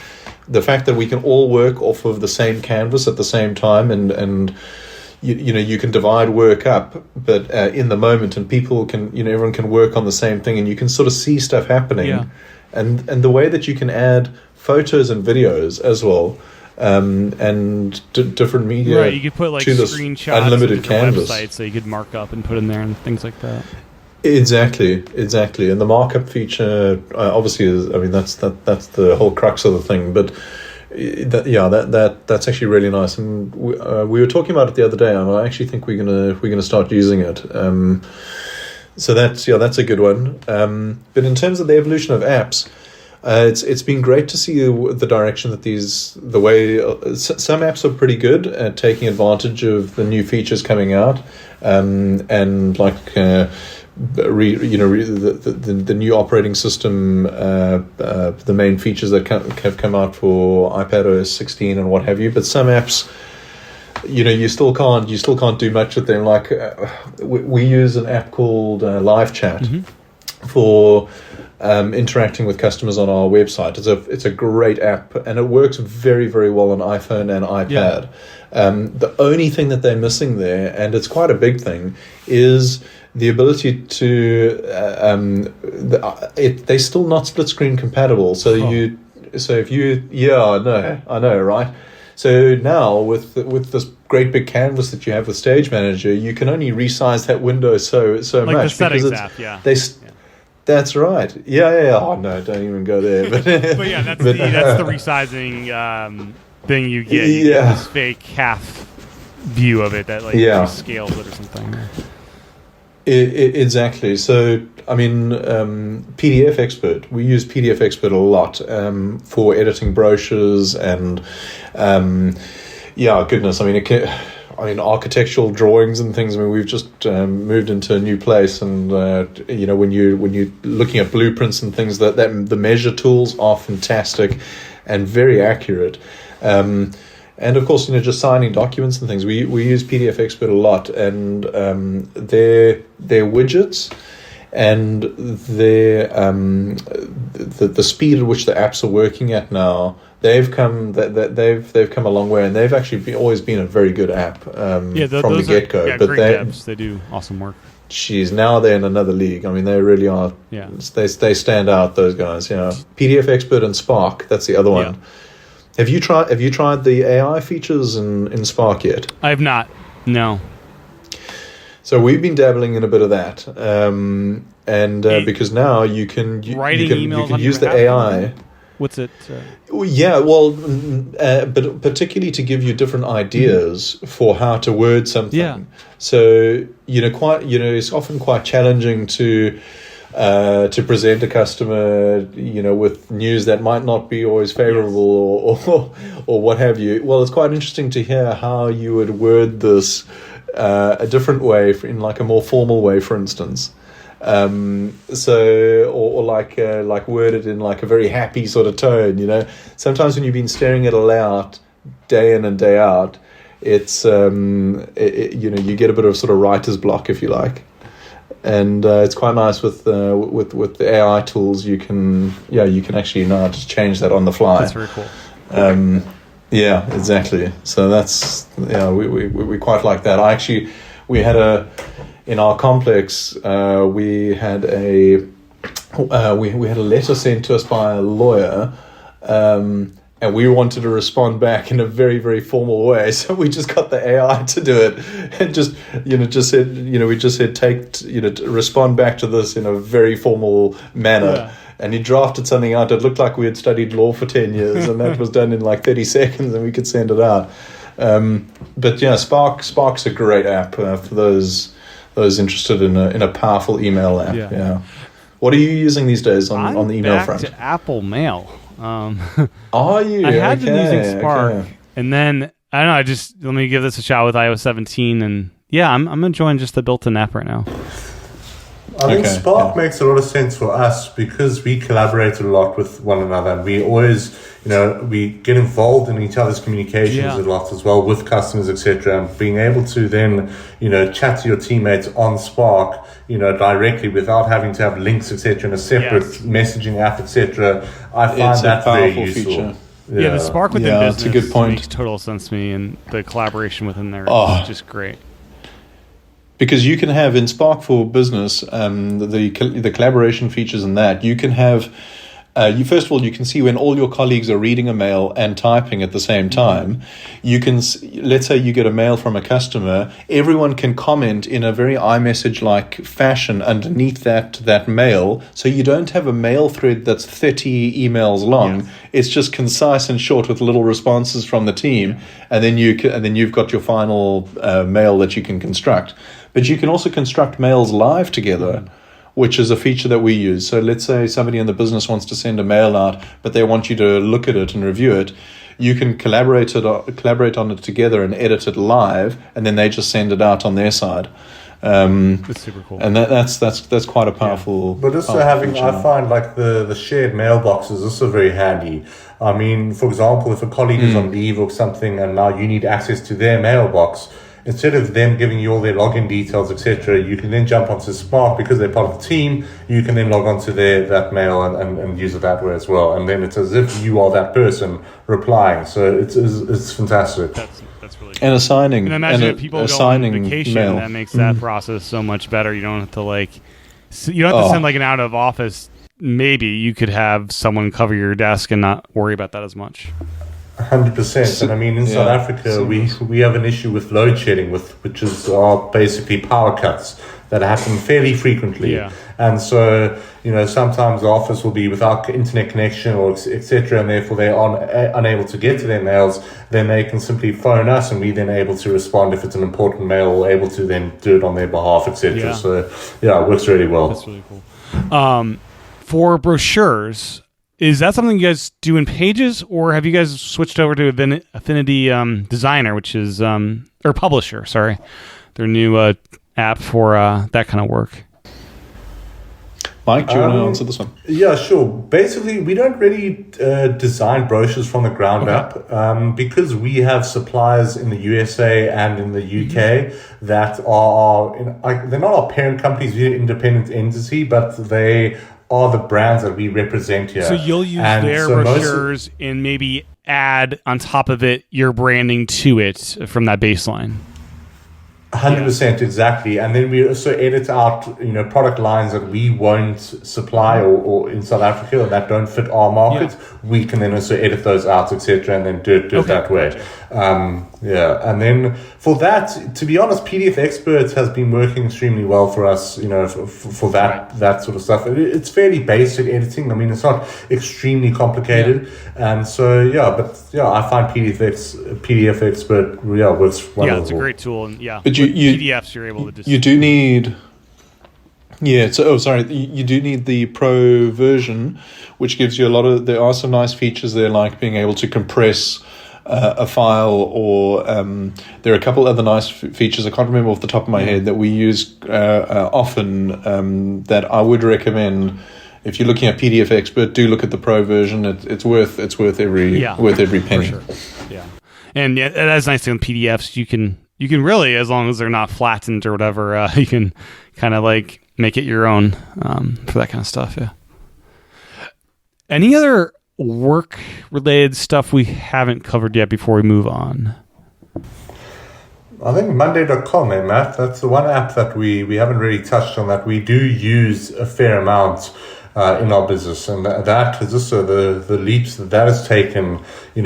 The fact that we can all work off of the same canvas at the same time, and you can divide work up, but in the moment, and people can, everyone can work on the same thing, and you can sort of see stuff happening. Yeah. And the way that you can add photos and videos as well, and different media, right? You could put like to this screenshots unlimited of different canvas websites that you could mark up and put in there and things like that. Exactly. And the markup feature, obviously, that's the whole crux of the thing. But that's actually really nice. And we were talking about it the other day, and I actually think we're gonna start using it. So that's a good one. But in terms of the evolution of apps, it's been great to see the direction that the way some apps are pretty good at taking advantage of the new features coming out, and like. The new operating system, the main features that have come out for iPadOS 16 and what have you. But some apps, you still can't do much with them. Like we use an app called Live Chat for interacting with customers on our website. It's a great app, and it works very, very well on iPhone and iPad. The only thing that they're missing there, and it's quite a big thing, is the ability to they're still not split screen compatible. So I know, right? So now with this great big canvas that you have with Stage Manager, you can only resize that window so like much. The settings app, That's right. Yeah. Oh no, don't even go there. But but yeah, that's the resizing thing you get. You get this fake half view of it that scales it or something. Exactly. So, PDF Expert. We use PDF Expert a lot for editing brochures and, goodness. Architectural drawings and things. We've just moved into a new place, and when you're looking at blueprints and things, that the measure tools are fantastic and very accurate. And of course, just signing documents and things. We use PDF Expert a lot, and their widgets and their the speed at which the apps are working at now. They've come a long way, and they've actually always been a very good app from the get-go. But they do awesome work. Now they're in another league. They really are. Yeah. They stand out, those guys. PDF Expert and Spark. That's the other one. Yeah. Have you tried the AI features in Spark yet? I have not. No. So we've been dabbling in a bit of that, because now you can use the AI. What's it? But particularly to give you different ideas for how to word something. Yeah. So it's often quite challenging to present a customer, with news that might not be always favorable or what have you. Well, it's quite interesting to hear how you would word this a different way, in like a more formal way, for instance. Like word it in like a very happy sort of tone. Sometimes when you've been staring at a layout day in and day out, it's you get a bit of sort of writer's block, if you like. And it's quite nice with the AI tools. You can actually now just change that on the fly. That's very cool. Yeah, exactly. So that's we quite like that. We had in our complex we had a letter sent to us by a lawyer, and and we wanted to respond back in a very, very formal way. So we just got the AI to do it, and just said, respond back to this in a very formal manner. Yeah. And he drafted something out that looked like we had studied law for 10 years, and that was done in like 30 seconds, and we could send it out. But yeah, Spark's a great app for those interested in a powerful email app. Yeah. What are you using these days on the email front? To Apple Mail. Are you? I had been using Spark, and then I don't know. Let me give this a shot with iOS 17, and yeah, I'm enjoying just the built-in app right now. I think Spark makes a lot of sense for us because we collaborate a lot with one another, and we always, we get involved in each other's communications a lot as well with customers, etc. And being able to then, chat to your teammates on Spark, directly without having to have links, etc., in a separate messaging app, etc. I find that very useful. Feature. Yeah, the Spark within business that's a good point. Makes total sense to me, and the collaboration within there is just great. Because you can have in Spark for Business, the collaboration features in that, you can have, first of all, you can see when all your colleagues are reading a mail and typing at the same time. You can, let's say you get a mail from a customer, everyone can comment in a very iMessage-like fashion underneath that mail, so you don't have a mail thread that's 30 emails long. Yes. It's just concise and short with little responses from the team, and then you've got your final mail that you can construct. But you can also construct mails live together, which is a feature that we use. So let's say somebody in the business wants to send a mail out, but they want you to look at it and review it. You can collaborate on it together and edit it live, and then they just send it out on their side. That's super cool. And that's quite a powerful. But also having, I find like the shared mailbox is also very handy. I mean, for example, if a colleague is on leave or something, and now you need access to their mailbox, instead of them giving you all their login details, etc., you can then jump onto Spark because they're part of the team. You can then log onto that mail and use it that way as well. And then it's as if you are that person replying. So it's fantastic. That's really cool. And assigning. And imagine if people go on vacation, mail. That makes that process so much better. You don't have to send like an out of office. Maybe you could have someone cover your desk and not worry about that as much. 100%. And I mean, in South Africa, we have an issue with load shedding, which are basically power cuts that happen fairly frequently. Yeah. And so, sometimes the office will be without internet connection or etc., and therefore they're unable to get to their mails. Then they can simply phone us, and we then able to respond if it's an important mail, or able to then do it on their behalf, etc. Yeah. So, it works really well. That's really cool. For brochures, is that something you guys do in Pages, or have you guys switched over to Affinity Designer, which is or Publisher? Sorry, their new app for that kind of work. Mike, do you want to answer this one? Yeah, sure. Basically, we don't really design brochures from the ground up because we have suppliers in the USA and in the UK that they're not our parent companies, we're an independent entity, but they are the brands that we represent here. So you'll use their brochures and maybe add on top of it your branding to it from that baseline. 100%, exactly. And then we also edit out, product lines that we won't supply or in South Africa or that don't fit our market. Yeah. We can then also edit those out, etc., and then do it that way. And then for that, to be honest, PDF Expert has been working extremely well for us, for that sort of stuff. It's fairly basic editing. I mean, it's not extremely complicated. Yeah. And so, I find PDF Expert, works wonderful. Yeah, it's a great tool. And but PDFs, you're able to just... You do need... Yeah, you do need the Pro version, which gives you there are some nice features there, like being able to compress a file, or there are a couple other nice features, I can't remember off the top of my head, that we use often that I would recommend. If you're looking at PDF Expert, do look at the Pro version. It's worth every penny. For sure. Yeah, and that's nice thing with PDFs. You can really, as long as they're not flattened or whatever, you can kind of like make it your own for that kind of stuff. Yeah. Any other work-related stuff we haven't covered yet before we move on? I think Monday.com, Matt. That's the one app that we haven't really touched on that we do use a fair amount. in our business, and that is also the leaps that has taken, in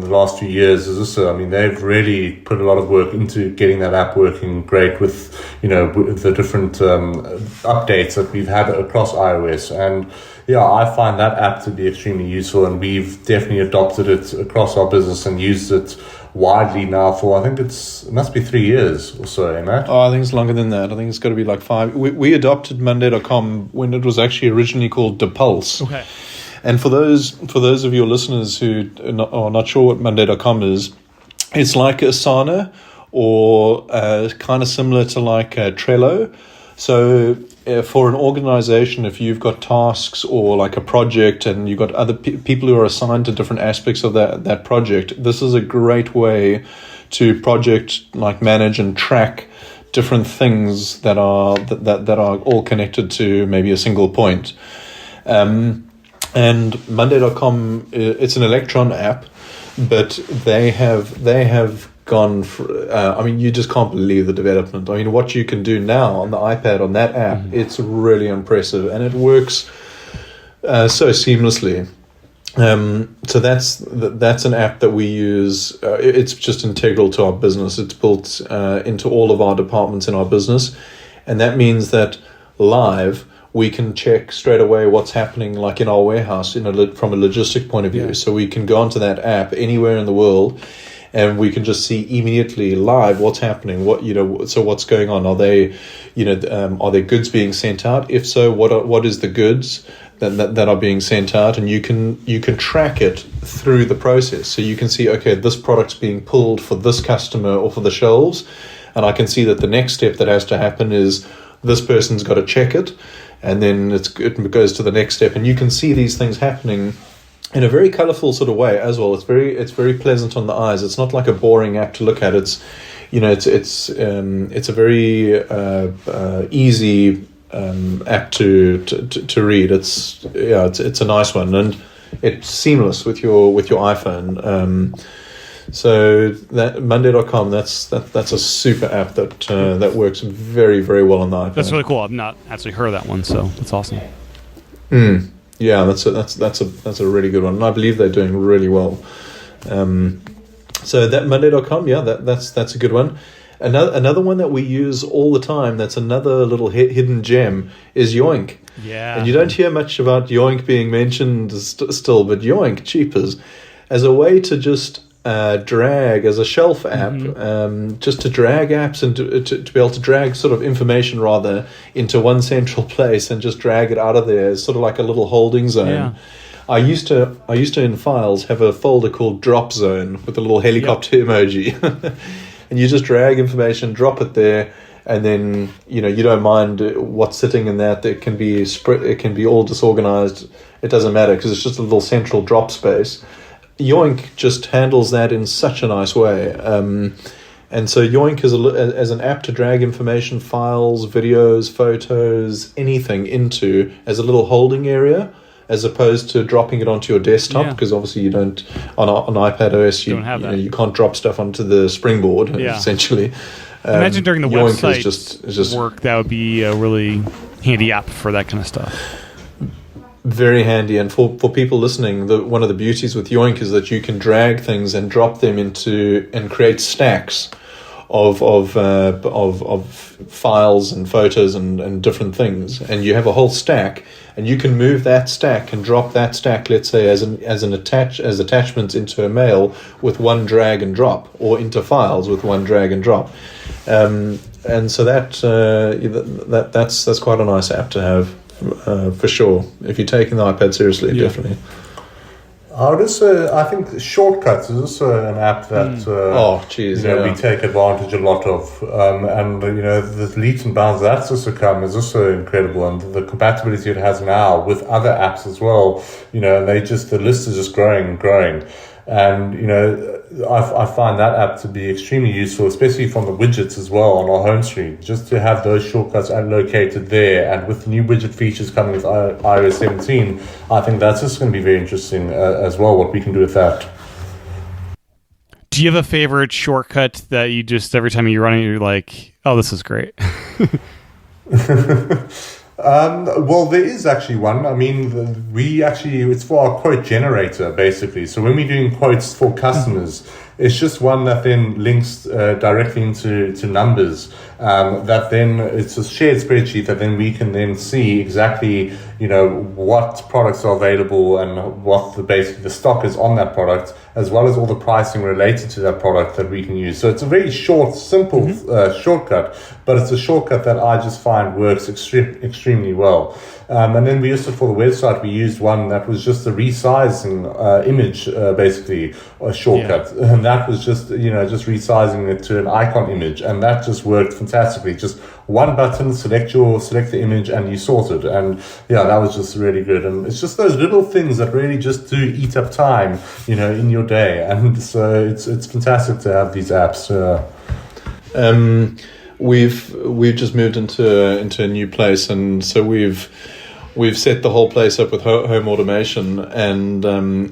the last few years. Is also, I mean, they've really put a lot of work into getting that app working great with, with the different updates that we've had across iOS. And yeah, I find that app to be extremely useful, and we've definitely adopted it across our business and used it widely now for, I think it must be 3 years or so, eh, Matt? Oh, I think it's longer than that. I think it's got to be like 5. We adopted Monday.com when it was actually originally called DePulse. Okay. And for those of your listeners who are not sure what Monday.com is, it's like Asana, or kind of similar to like Trello. So for an organization, if you've got tasks or like a project and you've got other people who are assigned to different aspects of that project, this is a great way to manage and track different things that are all connected to maybe a single point. And Monday.com, it's an Electron app, but they have gone for, you just can't believe the development. I mean, what you can do now on the iPad on that app, it's really impressive, and it works so seamlessly. So that's an app that we use. It's just integral to our business. It's built into all of our departments in our business, and that means that live we can check straight away what's happening, like in our warehouse, from a logistic point of view. Yeah. So we can go onto that app anywhere in the world, and we can just see immediately live what's happening. So what's going on? Are there goods being sent out? If so, what is the goods that are being sent out? And you can track it through the process. So you can see, okay, this product's being pulled for this customer or for the shelves, and I can see that the next step that has to happen is this person's got to check it, and then it goes to the next step, and you can see these things happening in a very colorful sort of way as well. It's very pleasant on the eyes. It's not like a boring app to look at. It's a very easy app to read. It's a nice one, and it's seamless with your iPhone. So that Monday.com, that's a super app that works very, very well on the iPad. That's really cool. I've not actually heard of that one, so that's awesome. Yeah, that's a really good one, and I believe they're doing really well. So that Monday.com, yeah, that's a good one. Another one that we use all the time, that's another little hidden gem, is Yoink. Yeah. And you don't hear much about Yoink being mentioned still, but Yoink, cheapers, as a way to just drag, as a shelf app, just to drag apps and to be able to drag sort of information rather into one central place and just drag it out of there. It's sort of like a little holding zone. Yeah. I used to in Files have a folder called Drop Zone with a little helicopter emoji. And you just drag information, drop it there, and then you don't mind what's sitting in that. It can be it can be all disorganized. It doesn't matter because it's just a little central drop space. Yoink just handles that in such a nice way. And so Yoink is as an app to drag information, files, videos, photos, anything into as a little holding area, as opposed to dropping it onto your desktop, because obviously you don't on iPadOS you can't drop stuff onto the springboard essentially. Imagine during the website just work, that would be a really handy app for that kind of stuff. Very handy, and for people listening, one of the beauties with Yoink is that you can drag things and drop them into and create stacks of files and photos and different things, and you have a whole stack, and you can move that stack and drop that stack, let's say as attachments into a mail with one drag and drop, or into files with one drag and drop, and so that's quite a nice app to have. For sure, if you're taking the iPad seriously, definitely. I would also, I think Shortcuts is also an app that we take advantage a lot of, and the leaps and bounds that's also come is also incredible, and the compatibility it has now with other apps as well. And the list is just growing and growing. And I find that app to be extremely useful, especially from the widgets as well on our home screen, just to have those shortcuts located there. And with the new widget features coming with iOS 17, I think that's just going to be very interesting as well, what we can do with that. Do you have a favorite shortcut that you just, every time you're running, you're like, oh, this is great? Well, there is actually one. I mean, it's for our quote generator, basically. So when we're doing quotes for customers, it's just one that then links directly into numbers. That then it's a shared spreadsheet that then we can then see exactly, what products are available and what basically the stock is on that product, as well as all the pricing related to that product that we can use. So it's a very short, simple shortcut, but it's a shortcut that I just find works extremely well. And then we used it for the website. We used one that was just a resizing image, basically a shortcut, and that was just just resizing it to an icon image, and that just worked fantastically. Just one button, select the image, and you sort it. And that was just really good. And it's just those little things that really just do eat up time, in your day. And so it's fantastic to have these apps. We've just moved into a new place, and so we've set the whole place up with home automation, and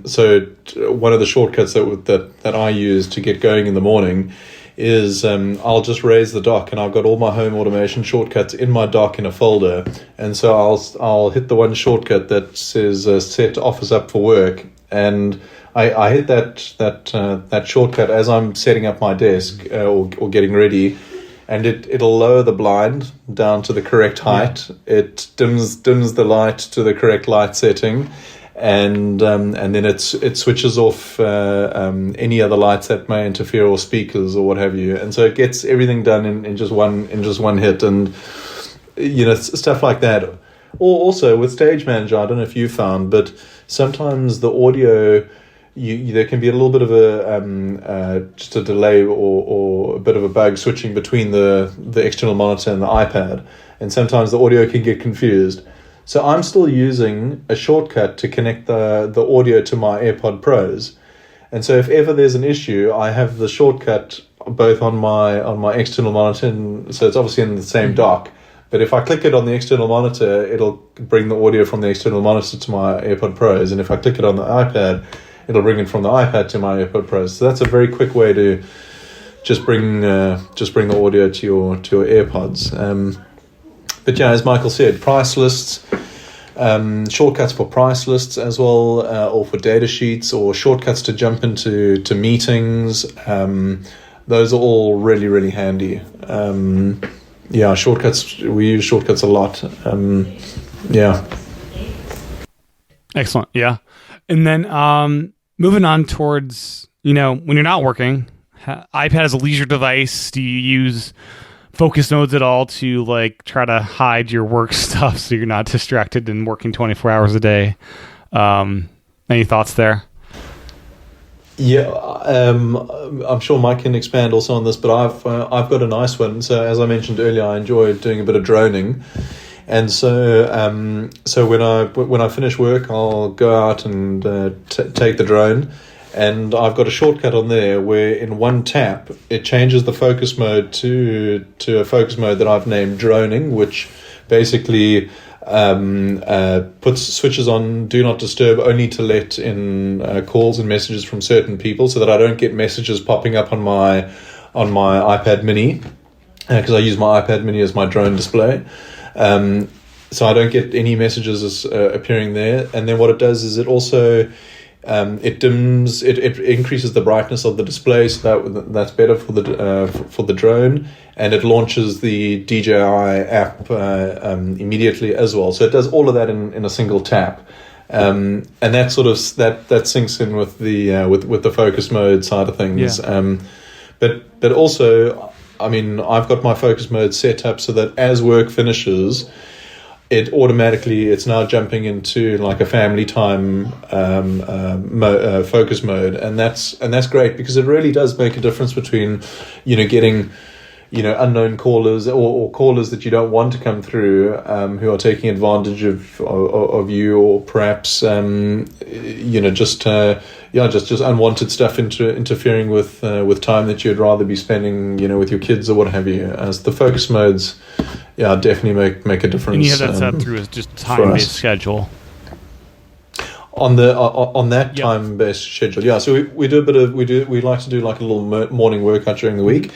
so one of the shortcuts that I use to get going in the morning is I'll just raise the dock, and I've got all my home automation shortcuts in my dock in a folder, and so I'll hit the one shortcut that says set office up for work, and I hit that shortcut as I'm setting up my desk or getting ready. And it'll lower the blind down to the correct height. Yeah. It dims the light to the correct light setting, and then it switches off any other lights that may interfere, or speakers or what have you. And so it gets everything done in just one hit, and stuff like that. Or also with Stage Manager, I don't know if you found, but sometimes the audio. There can be a little bit of just a delay or a bit of a bug switching between the external monitor and the iPad, and sometimes the audio can get confused. So I'm still using a shortcut to connect the audio to my AirPod Pros, and so if ever there's an issue, I have the shortcut both on my external monitor, and so it's obviously in the same dock. But if I click it on the external monitor, it'll bring the audio from the external monitor to my AirPod Pros, and if I click it on the iPad, it'll bring it from the iPad to my AirPod Pros. So that's a very quick way to just bring the audio to your AirPods. But as Michael said, price lists, shortcuts for price lists as well, or for data sheets, or shortcuts to jump into meetings. Those are all really, really handy. Shortcuts. We use shortcuts a lot. Excellent. Yeah. And then moving on towards, when you're not working, iPad as a leisure device, do you use focus modes at all to try to hide your work stuff so you're not distracted and working 24 hours a day? Any thoughts there? Yeah, I'm sure Mike can expand also on this, but I've got a nice one. So as I mentioned earlier, I enjoy doing a bit of droning. And so when I finish work, I'll go out and take the drone, and I've got a shortcut on there where in one tap it changes the focus mode to a focus mode that I've named droning, which basically switches on do not disturb only to let in calls and messages from certain people, so that I don't get messages popping up on my iPad Mini, because I use my iPad Mini as my drone display. So I don't get any messages appearing there. And then what it does is it also it increases the brightness of the display, so that's better for the drone, and it launches the DJI app immediately as well. So it does all of that in a single tap, and that sort of that syncs in with the focus mode side of things. Yeah. But also, I mean, I've got my focus mode set up so that as work finishes, it's now jumping into like a family time focus mode, and that's great, because it really does make a difference between getting unknown callers or callers that you don't want to come through, who are taking advantage of you, or perhaps just unwanted stuff interfering with time that you'd rather be spending with your kids or what have you. As the focus modes definitely make a difference. And you have that set up through as just time-based schedule. On that time-based schedule, so we like to do like a little morning workout during the week.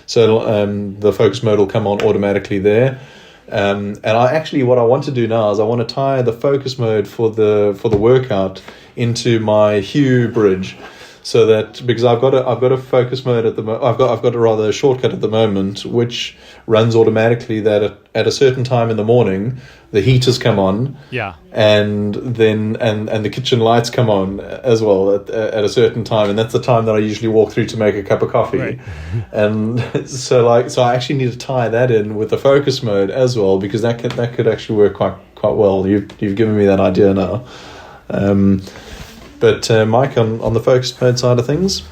So the focus mode will come on automatically there. And what I want to do now is I want to tie the focus mode for the workout into my Hue bridge, so that, because I've got a focus mode at the I've got a shortcut at the moment which runs automatically that at a certain time in the morning the heaters come on, and then and the kitchen lights come on as well at a certain time, and that's the time that I usually walk through to make a cup of coffee, right. And so I actually need to tie that in with the focus mode as well, because that could actually work quite well. You've given me that idea now. But Mike, on the focus mode side of things?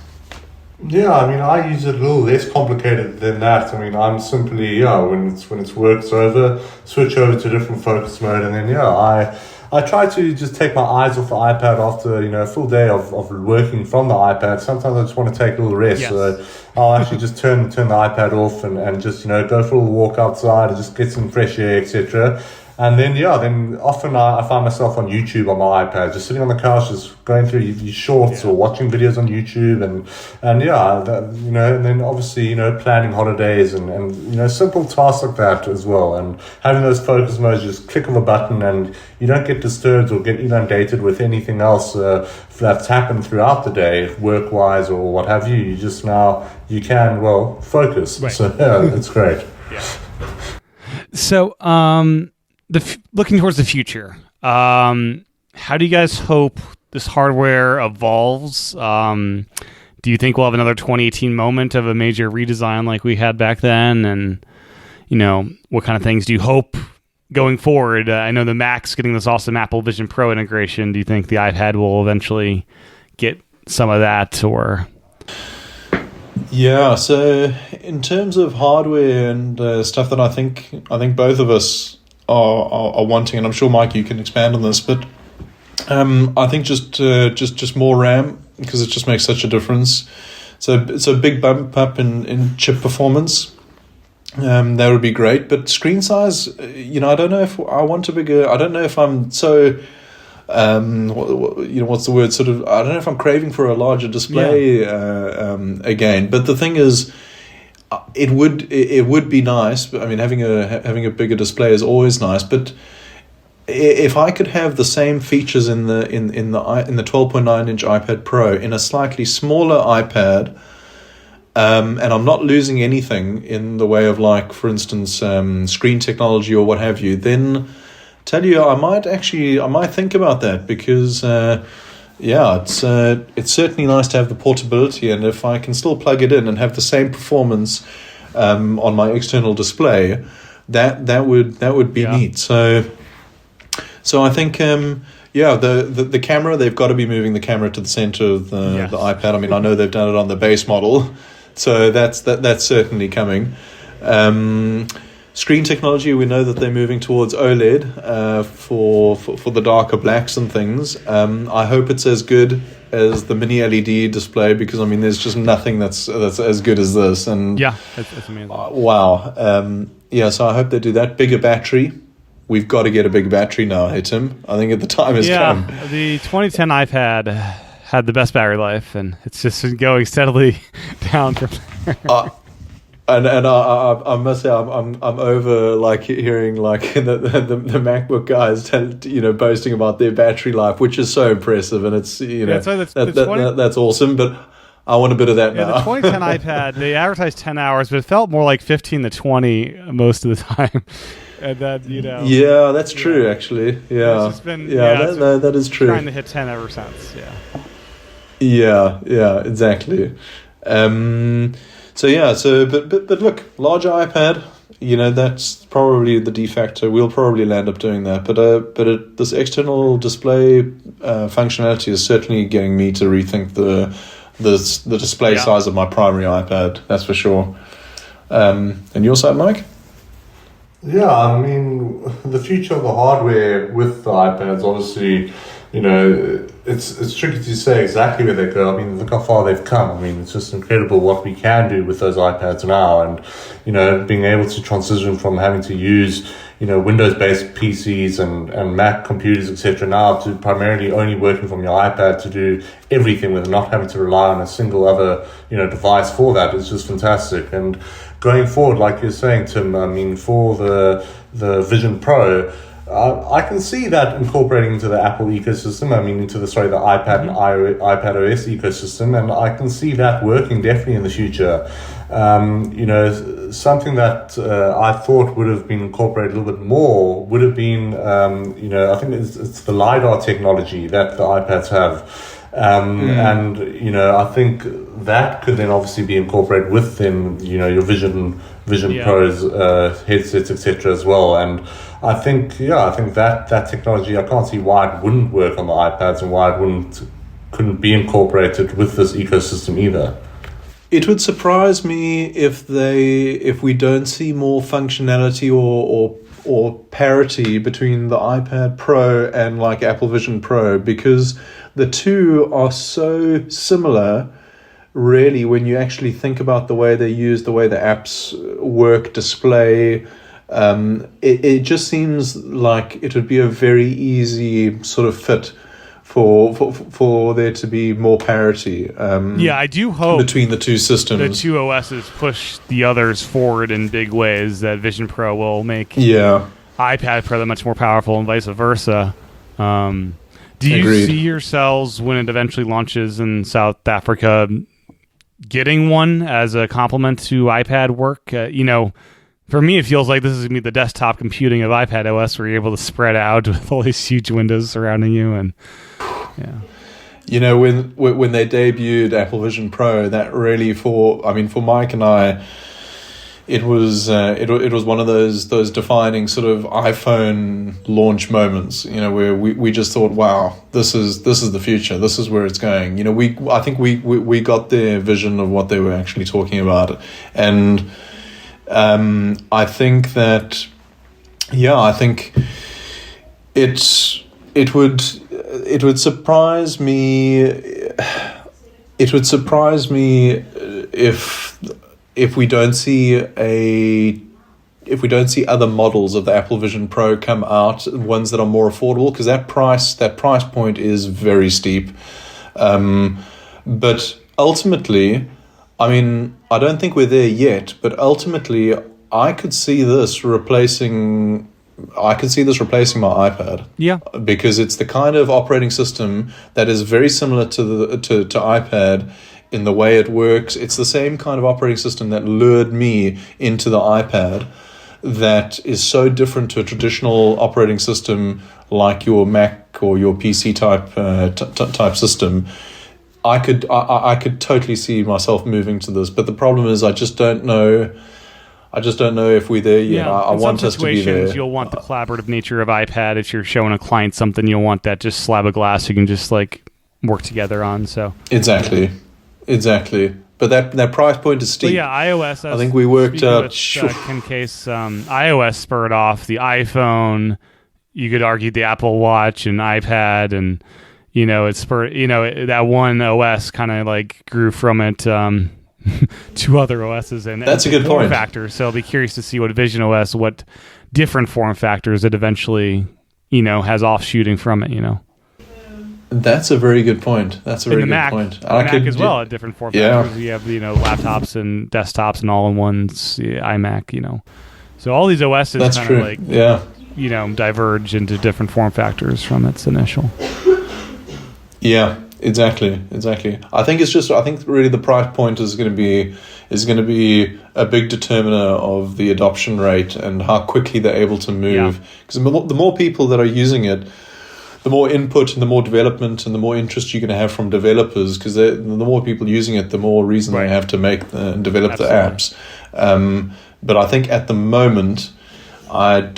Yeah, I mean, I use it a little less complicated than that. I mean, I'm simply, when it's work's over, switch over to a different focus mode, and then, I try to just take my eyes off the iPad after, a full day of working from the iPad. Sometimes I just want to take a little rest. Yes. So I'll actually just turn the iPad off and just, go for a little walk outside and just get some fresh air, etc. And then, then often I find myself on YouTube on my iPad, just sitting on the couch, just going through these shorts or watching videos on YouTube, and and then obviously, planning holidays and simple tasks like that as well. And having those focus modes, just click of a button, and you don't get disturbed or get inundated with anything else that's happened throughout the day, work-wise or what have you. You just you can focus. Right. So it's great. Yeah. So, looking towards the future, how do you guys hope this hardware evolves? Do you think we'll have another 2018 moment of a major redesign like we had back then? And, what kind of things do you hope going forward? I know the Mac's getting this awesome Apple Vision Pro integration. Do you think the iPad will eventually get some of that, or... Yeah, so in terms of hardware and stuff that I think both of us are wanting, and I'm sure Mike you can expand on this, but I think just more RAM, because it just makes such a difference. So it's a big bump up in chip performance. That would be great, but screen size, I don't know if I want a bigger. I don't know if I'm so. What's the word? Sort of. I don't know if I'm craving for a larger display again. But the thing is, it would be nice. But I mean, having a bigger display is always nice. But if I could have the same features in the 12.9 inch iPad Pro in a slightly smaller iPad, and I'm not losing anything in the way of, like, for instance, screen technology or what have you, then tell you I might think about that, because it's certainly nice to have the portability, and if I can still plug it in and have the same performance on my external display, that would be neat. So I think the camera, they've got to be moving the camera to the center of the iPad. I mean, I know they've done it on the base model, so that's certainly coming. Screen technology, we know that they're moving towards OLED for the darker blacks and things. I hope it's as good as the mini LED display, because I mean, there's just nothing that's as good as this. And it's amazing. Wow. So I hope they do that. Bigger battery. We've got to get a big battery now, hey Tim. I think the time has come. The 2010 iPad had the best battery life, and it's just been going steadily down from there. And I must say, I'm over, like, hearing, like, the MacBook guys boasting about their battery life, which is so impressive, and it's that's awesome. But I want a bit of that now. The 2010 iPad, they advertised 10 hours, but it felt more like 15 to 20 most of the time. And that, yeah, that's true. Actually, yeah, it's just been, that is true. Trying to hit 10 ever since. Yeah, exactly. But look, larger iPad, that's probably the de facto. We'll probably land up doing that. But this external display functionality is certainly getting me to rethink the display size of my primary iPad. That's for sure. And your side, Mike? Yeah, I mean, the future of the hardware with the iPads, obviously, it's tricky to say exactly where they go. I mean, look how far they've come. I mean, it's just incredible what we can do with those iPads now, and being able to transition from having to use Windows-based PCs and Mac computers, etc., now to primarily only working from your iPad to do everything with not having to rely on a single other device for that is just fantastic. And going forward, like you're saying, Tim, I mean, for the Vision Pro, I can see that incorporating into the Apple ecosystem. I mean, into the iPad and iPadOS ecosystem, and I can see that working definitely in the future. Something that I thought would have been incorporated a little bit more would have been, I think it's the LiDAR technology that the iPads have. And, I think that could then obviously be incorporated within, your Vision Pros, headsets, etc. as well. And I think that technology, I can't see why it wouldn't work on the iPads and why it couldn't be incorporated with this ecosystem either. It would surprise me if we don't see more functionality or parity between the iPad Pro and like Apple Vision Pro, because the two are so similar, really, when you actually think about the way they use, the way the apps work, display. It just seems like it would be a very easy sort of fit for there to be more parity. I do hope between the two systems. The two OSs push the others forward in big ways. That Vision Pro will make iPad Pro that much more powerful, and vice versa. Do you Agreed. see yourselves, when it eventually launches in South Africa, getting one as a complement to iPad work? For me, it feels like this is going to be the desktop computing of iPadOS, where you're able to spread out with all these huge windows surrounding you. And when they debuted Apple Vision Pro, that really for Mike and I, it was one of those defining sort of iPhone launch moments, where we just thought, wow, this is the future. This is where it's going. I think we got their vision of what they were actually talking about, and I think that it would surprise me. It would surprise me if we don't see other models of the Apple Vision Pro come out, ones that are more affordable, because that price point is very steep. But ultimately, I don't think we're there yet, but ultimately I could see this replacing my iPad. Yeah. Because it's the kind of operating system that is very similar to iPad in the way it works. It's the same kind of operating system that lured me into the iPad, that is so different to a traditional operating system like your Mac or your PC type system. I could totally see myself moving to this, but the problem is I just don't know if we're there yet. I want us to be there. You'll want the collaborative nature of iPad. If you're showing a client something, you'll want that just slab of glass you can just like work together on. So exactly. But that price point is steep. But iOS. I think we worked out. iOS spurred off the iPhone. You could argue the Apple Watch and iPad, and it spurred. That one OS kind of like grew from it. Two other OSs, and that's a good form point. Factors. So I'll be curious to see what Vision OS, what different form factors it eventually, has offshooting from it. That's a very good point. That's a very good point. Mac as well, at different form factors. You have laptops and desktops and all-in-ones, iMac. So all these OSs kind of diverge into different form factors from its initial. Yeah. Exactly. I think really the price point is going to be a big determiner of the adoption rate and how quickly they're able to move. Because the more people that are using it, the more input and the more development and the more interest you're going to have from developers. Because the more people using it, the more reason they have to make and develop the apps. But I think at the moment, I just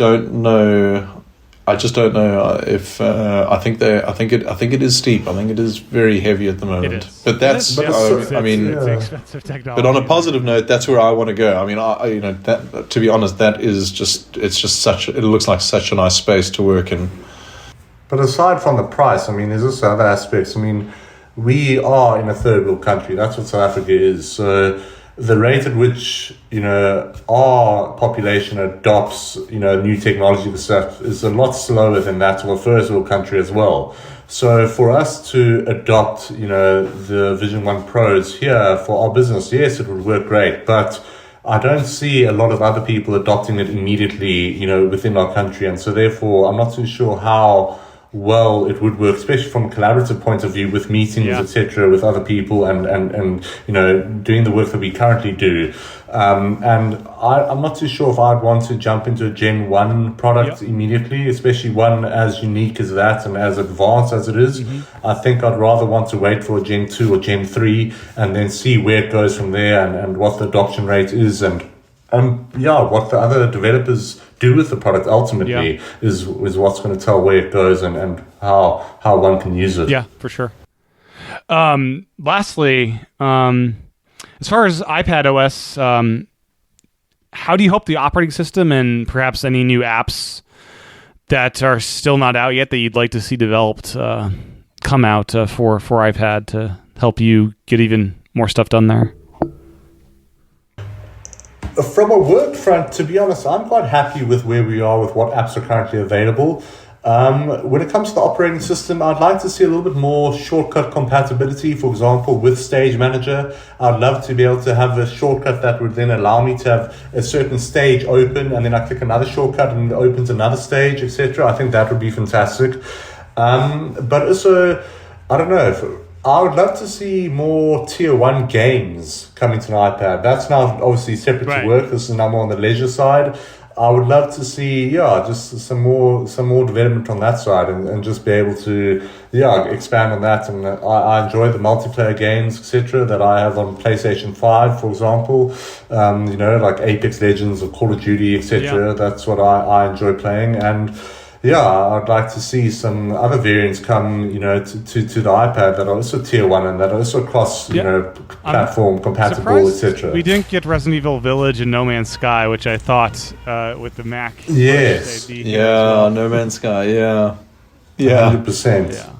don't know if I think it is steep. I think it is very heavy at the moment. But that's expensive technology. But on a positive note, that's where I want to go. That, to be honest, it looks like such a nice space to work in. But aside from the price, there's also other aspects. We are in a third world country. That's what South Africa is. So the rate at which our population adopts new technology and stuff is a lot slower than that of a first world country as well. So for us to adopt the Vision One Pros here for our business, yes, it would work great, but I don't see a lot of other people adopting it immediately, within our country. And so therefore, I'm not too sure how well it would work, especially from a collaborative point of view with meetings, etc., with other people and doing the work that we currently do. And I'm not too sure if I'd want to jump into a Gen 1 product immediately, especially one as unique as that and as advanced as it is. I think I'd rather want to wait for a Gen 2 or Gen 3 and then see where it goes from there and what the adoption rate is and what the other developers do with the product ultimately is what's going to tell where it goes and how one can use it. Yeah, for sure. Lastly, as far as iPadOS, how do you hope the operating system and perhaps any new apps that are still not out yet that you'd like to see developed come out for iPad to help you get even more stuff done there? From a work front, to be honest, I'm quite happy with where we are with what apps are currently available. When it comes to the operating system, I'd like to see a little bit more shortcut compatibility, for example, with Stage Manager. I'd love to be able to have a shortcut that would then allow me to have a certain stage open, and then I click another shortcut and it opens another stage, etc. I think that would be fantastic. But also, I don't know, I would love to see more tier 1 games coming to an iPad. That's now obviously separate to work. This is now more on the leisure side. I would love to see, just some more development on that side and just be able to, expand on that. And I enjoy the multiplayer games, etc., that I have on PlayStation 5, for example. Like Apex Legends or Call of Duty, etc. Yeah. That's what I enjoy playing. And I'd like to see some other variants come, to the iPad that are also tier 1 and that are also cross, platform compatible, etc. We didn't get Resident Evil Village and No Man's Sky, which I thought with the Mac. Yes. No Man's Sky. Yeah. 100%. Yeah.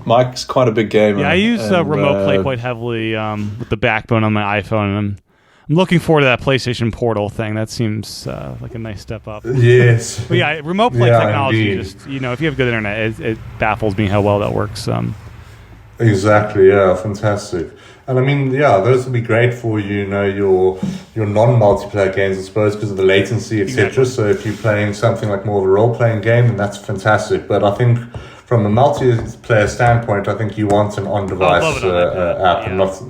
Mike's quite a big gamer. Yeah, I use Remote Play quite heavily with the backbone on my iPhone, and I'm looking forward to that PlayStation Portal thing. That seems like a nice step up. Yes. But remote play technology, indeed. just, if you have good internet, it baffles me how well that works. Exactly, fantastic. And I mean, those would be great for, your non-multiplayer games, I suppose, because of the latency, etc. Exactly. So if you're playing something like more of a role-playing game, then that's fantastic. But I think from a multiplayer standpoint, I think you want an on-device app. And not,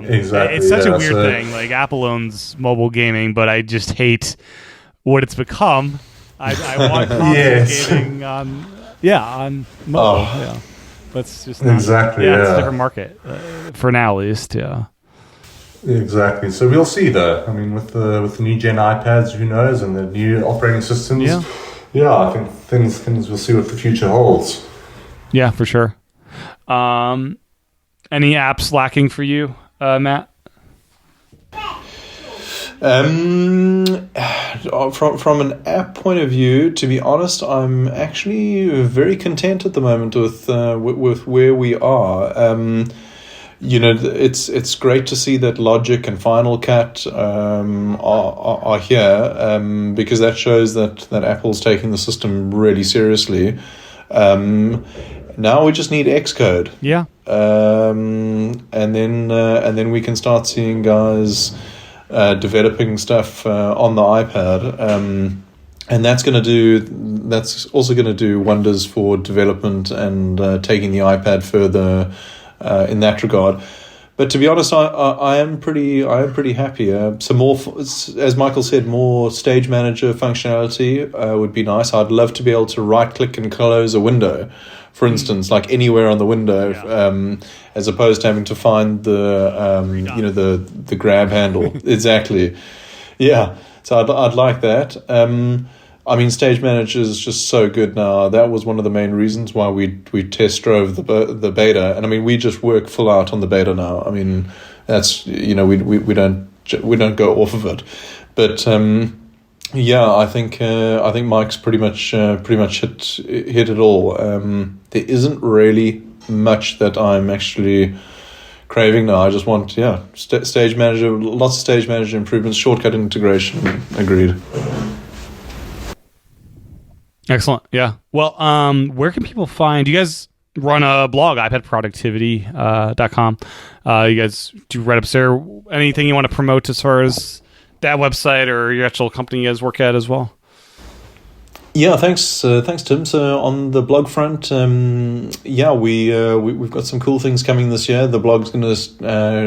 exactly. It's such a weird thing. Like, Apple owns mobile gaming, but I just hate what it's become. I want console gaming on mobile. But it's just not, exactly. It's a different market for now, at least. Yeah. Exactly. So we'll see, though. I mean, with the new gen iPads, who knows, and the new operating systems. I think things we'll see what the future holds. Yeah, for sure. Any apps lacking for you, Matt? From an app point of view, to be honest, I'm actually very content at the moment with where we are. It's great to see that Logic and Final Cut are here because that shows that Apple's taking the system really seriously. Now we just need Xcode. Yeah. And then we can start seeing guys developing stuff on the iPad. And that's also going to do wonders for development and taking the iPad further in that regard. But to be honest, I am pretty happy. Some more, as Michael said, more Stage Manager functionality would be nice. I'd love to be able to right click and close a window, for instance, like anywhere on the window, as opposed to having to find the grab handle. Exactly. Yeah. So I'd like that. I mean, Stage Manager is just so good now. That was one of the main reasons why we test drove the beta, and I mean, we just work full out on the beta now. I mean, that's we don't go off of it, but I think Mike's pretty much hit it all. There isn't really much that I'm actually craving now. I just want Stage Manager, lots of Stage Manager improvements, shortcut integration. Agreed. Excellent. Yeah. Well, where can people find? You guys run a blog, iPadProductivity.com. You guys do write-ups there. Anything you want to promote as far as that website or your actual company you guys work at as well. Yeah, thanks, Tim. So on the blog front, we've got some cool things coming this year. The blog's going to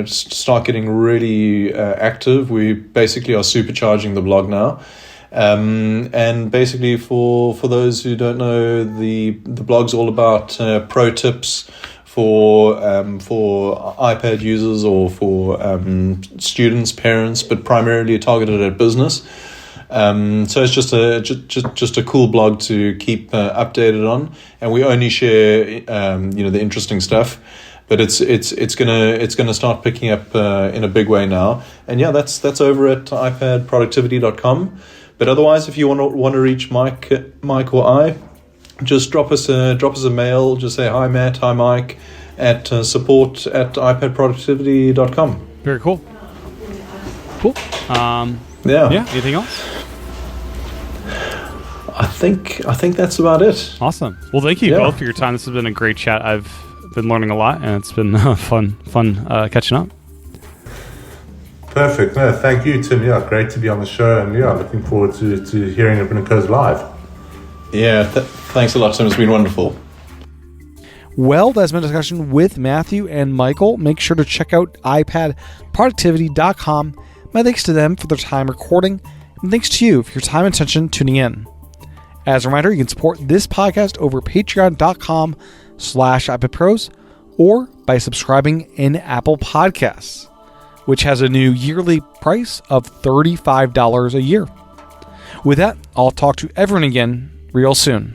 start getting really active. We basically are supercharging the blog now. And basically, for those who don't know, the blog's all about pro tips for iPad users or for students, parents, but primarily targeted at business. So it's just a cool blog to keep updated on, and we only share the interesting stuff. But it's gonna start picking up in a big way now. And yeah, that's over at iPadProductivity.com. But otherwise, if you want to reach Mike or I, just drop us a mail. Just say hi Matt, hi Mike, at support@iPadProductivity.com. Very cool. Cool. Yeah. Anything else? I think that's about it. Awesome. Well, thank you both for your time. This has been a great chat. I've been learning a lot, and it's been fun catching up. Perfect. No, thank you, Tim. Yeah, great to be on the show, and looking forward to hearing it when it goes live. Yeah, thanks a lot, Tim. It's been wonderful. Well, that's my discussion with Matthew and Michael. Make sure to check out iPadProductivity.com. My thanks to them for their time recording, and thanks to you for your time and attention tuning in. As a reminder, you can support this podcast over patreon.com/iPadPros or by subscribing in Apple Podcasts, which has a new yearly price of $35 a year. With that, I'll talk to everyone again real soon.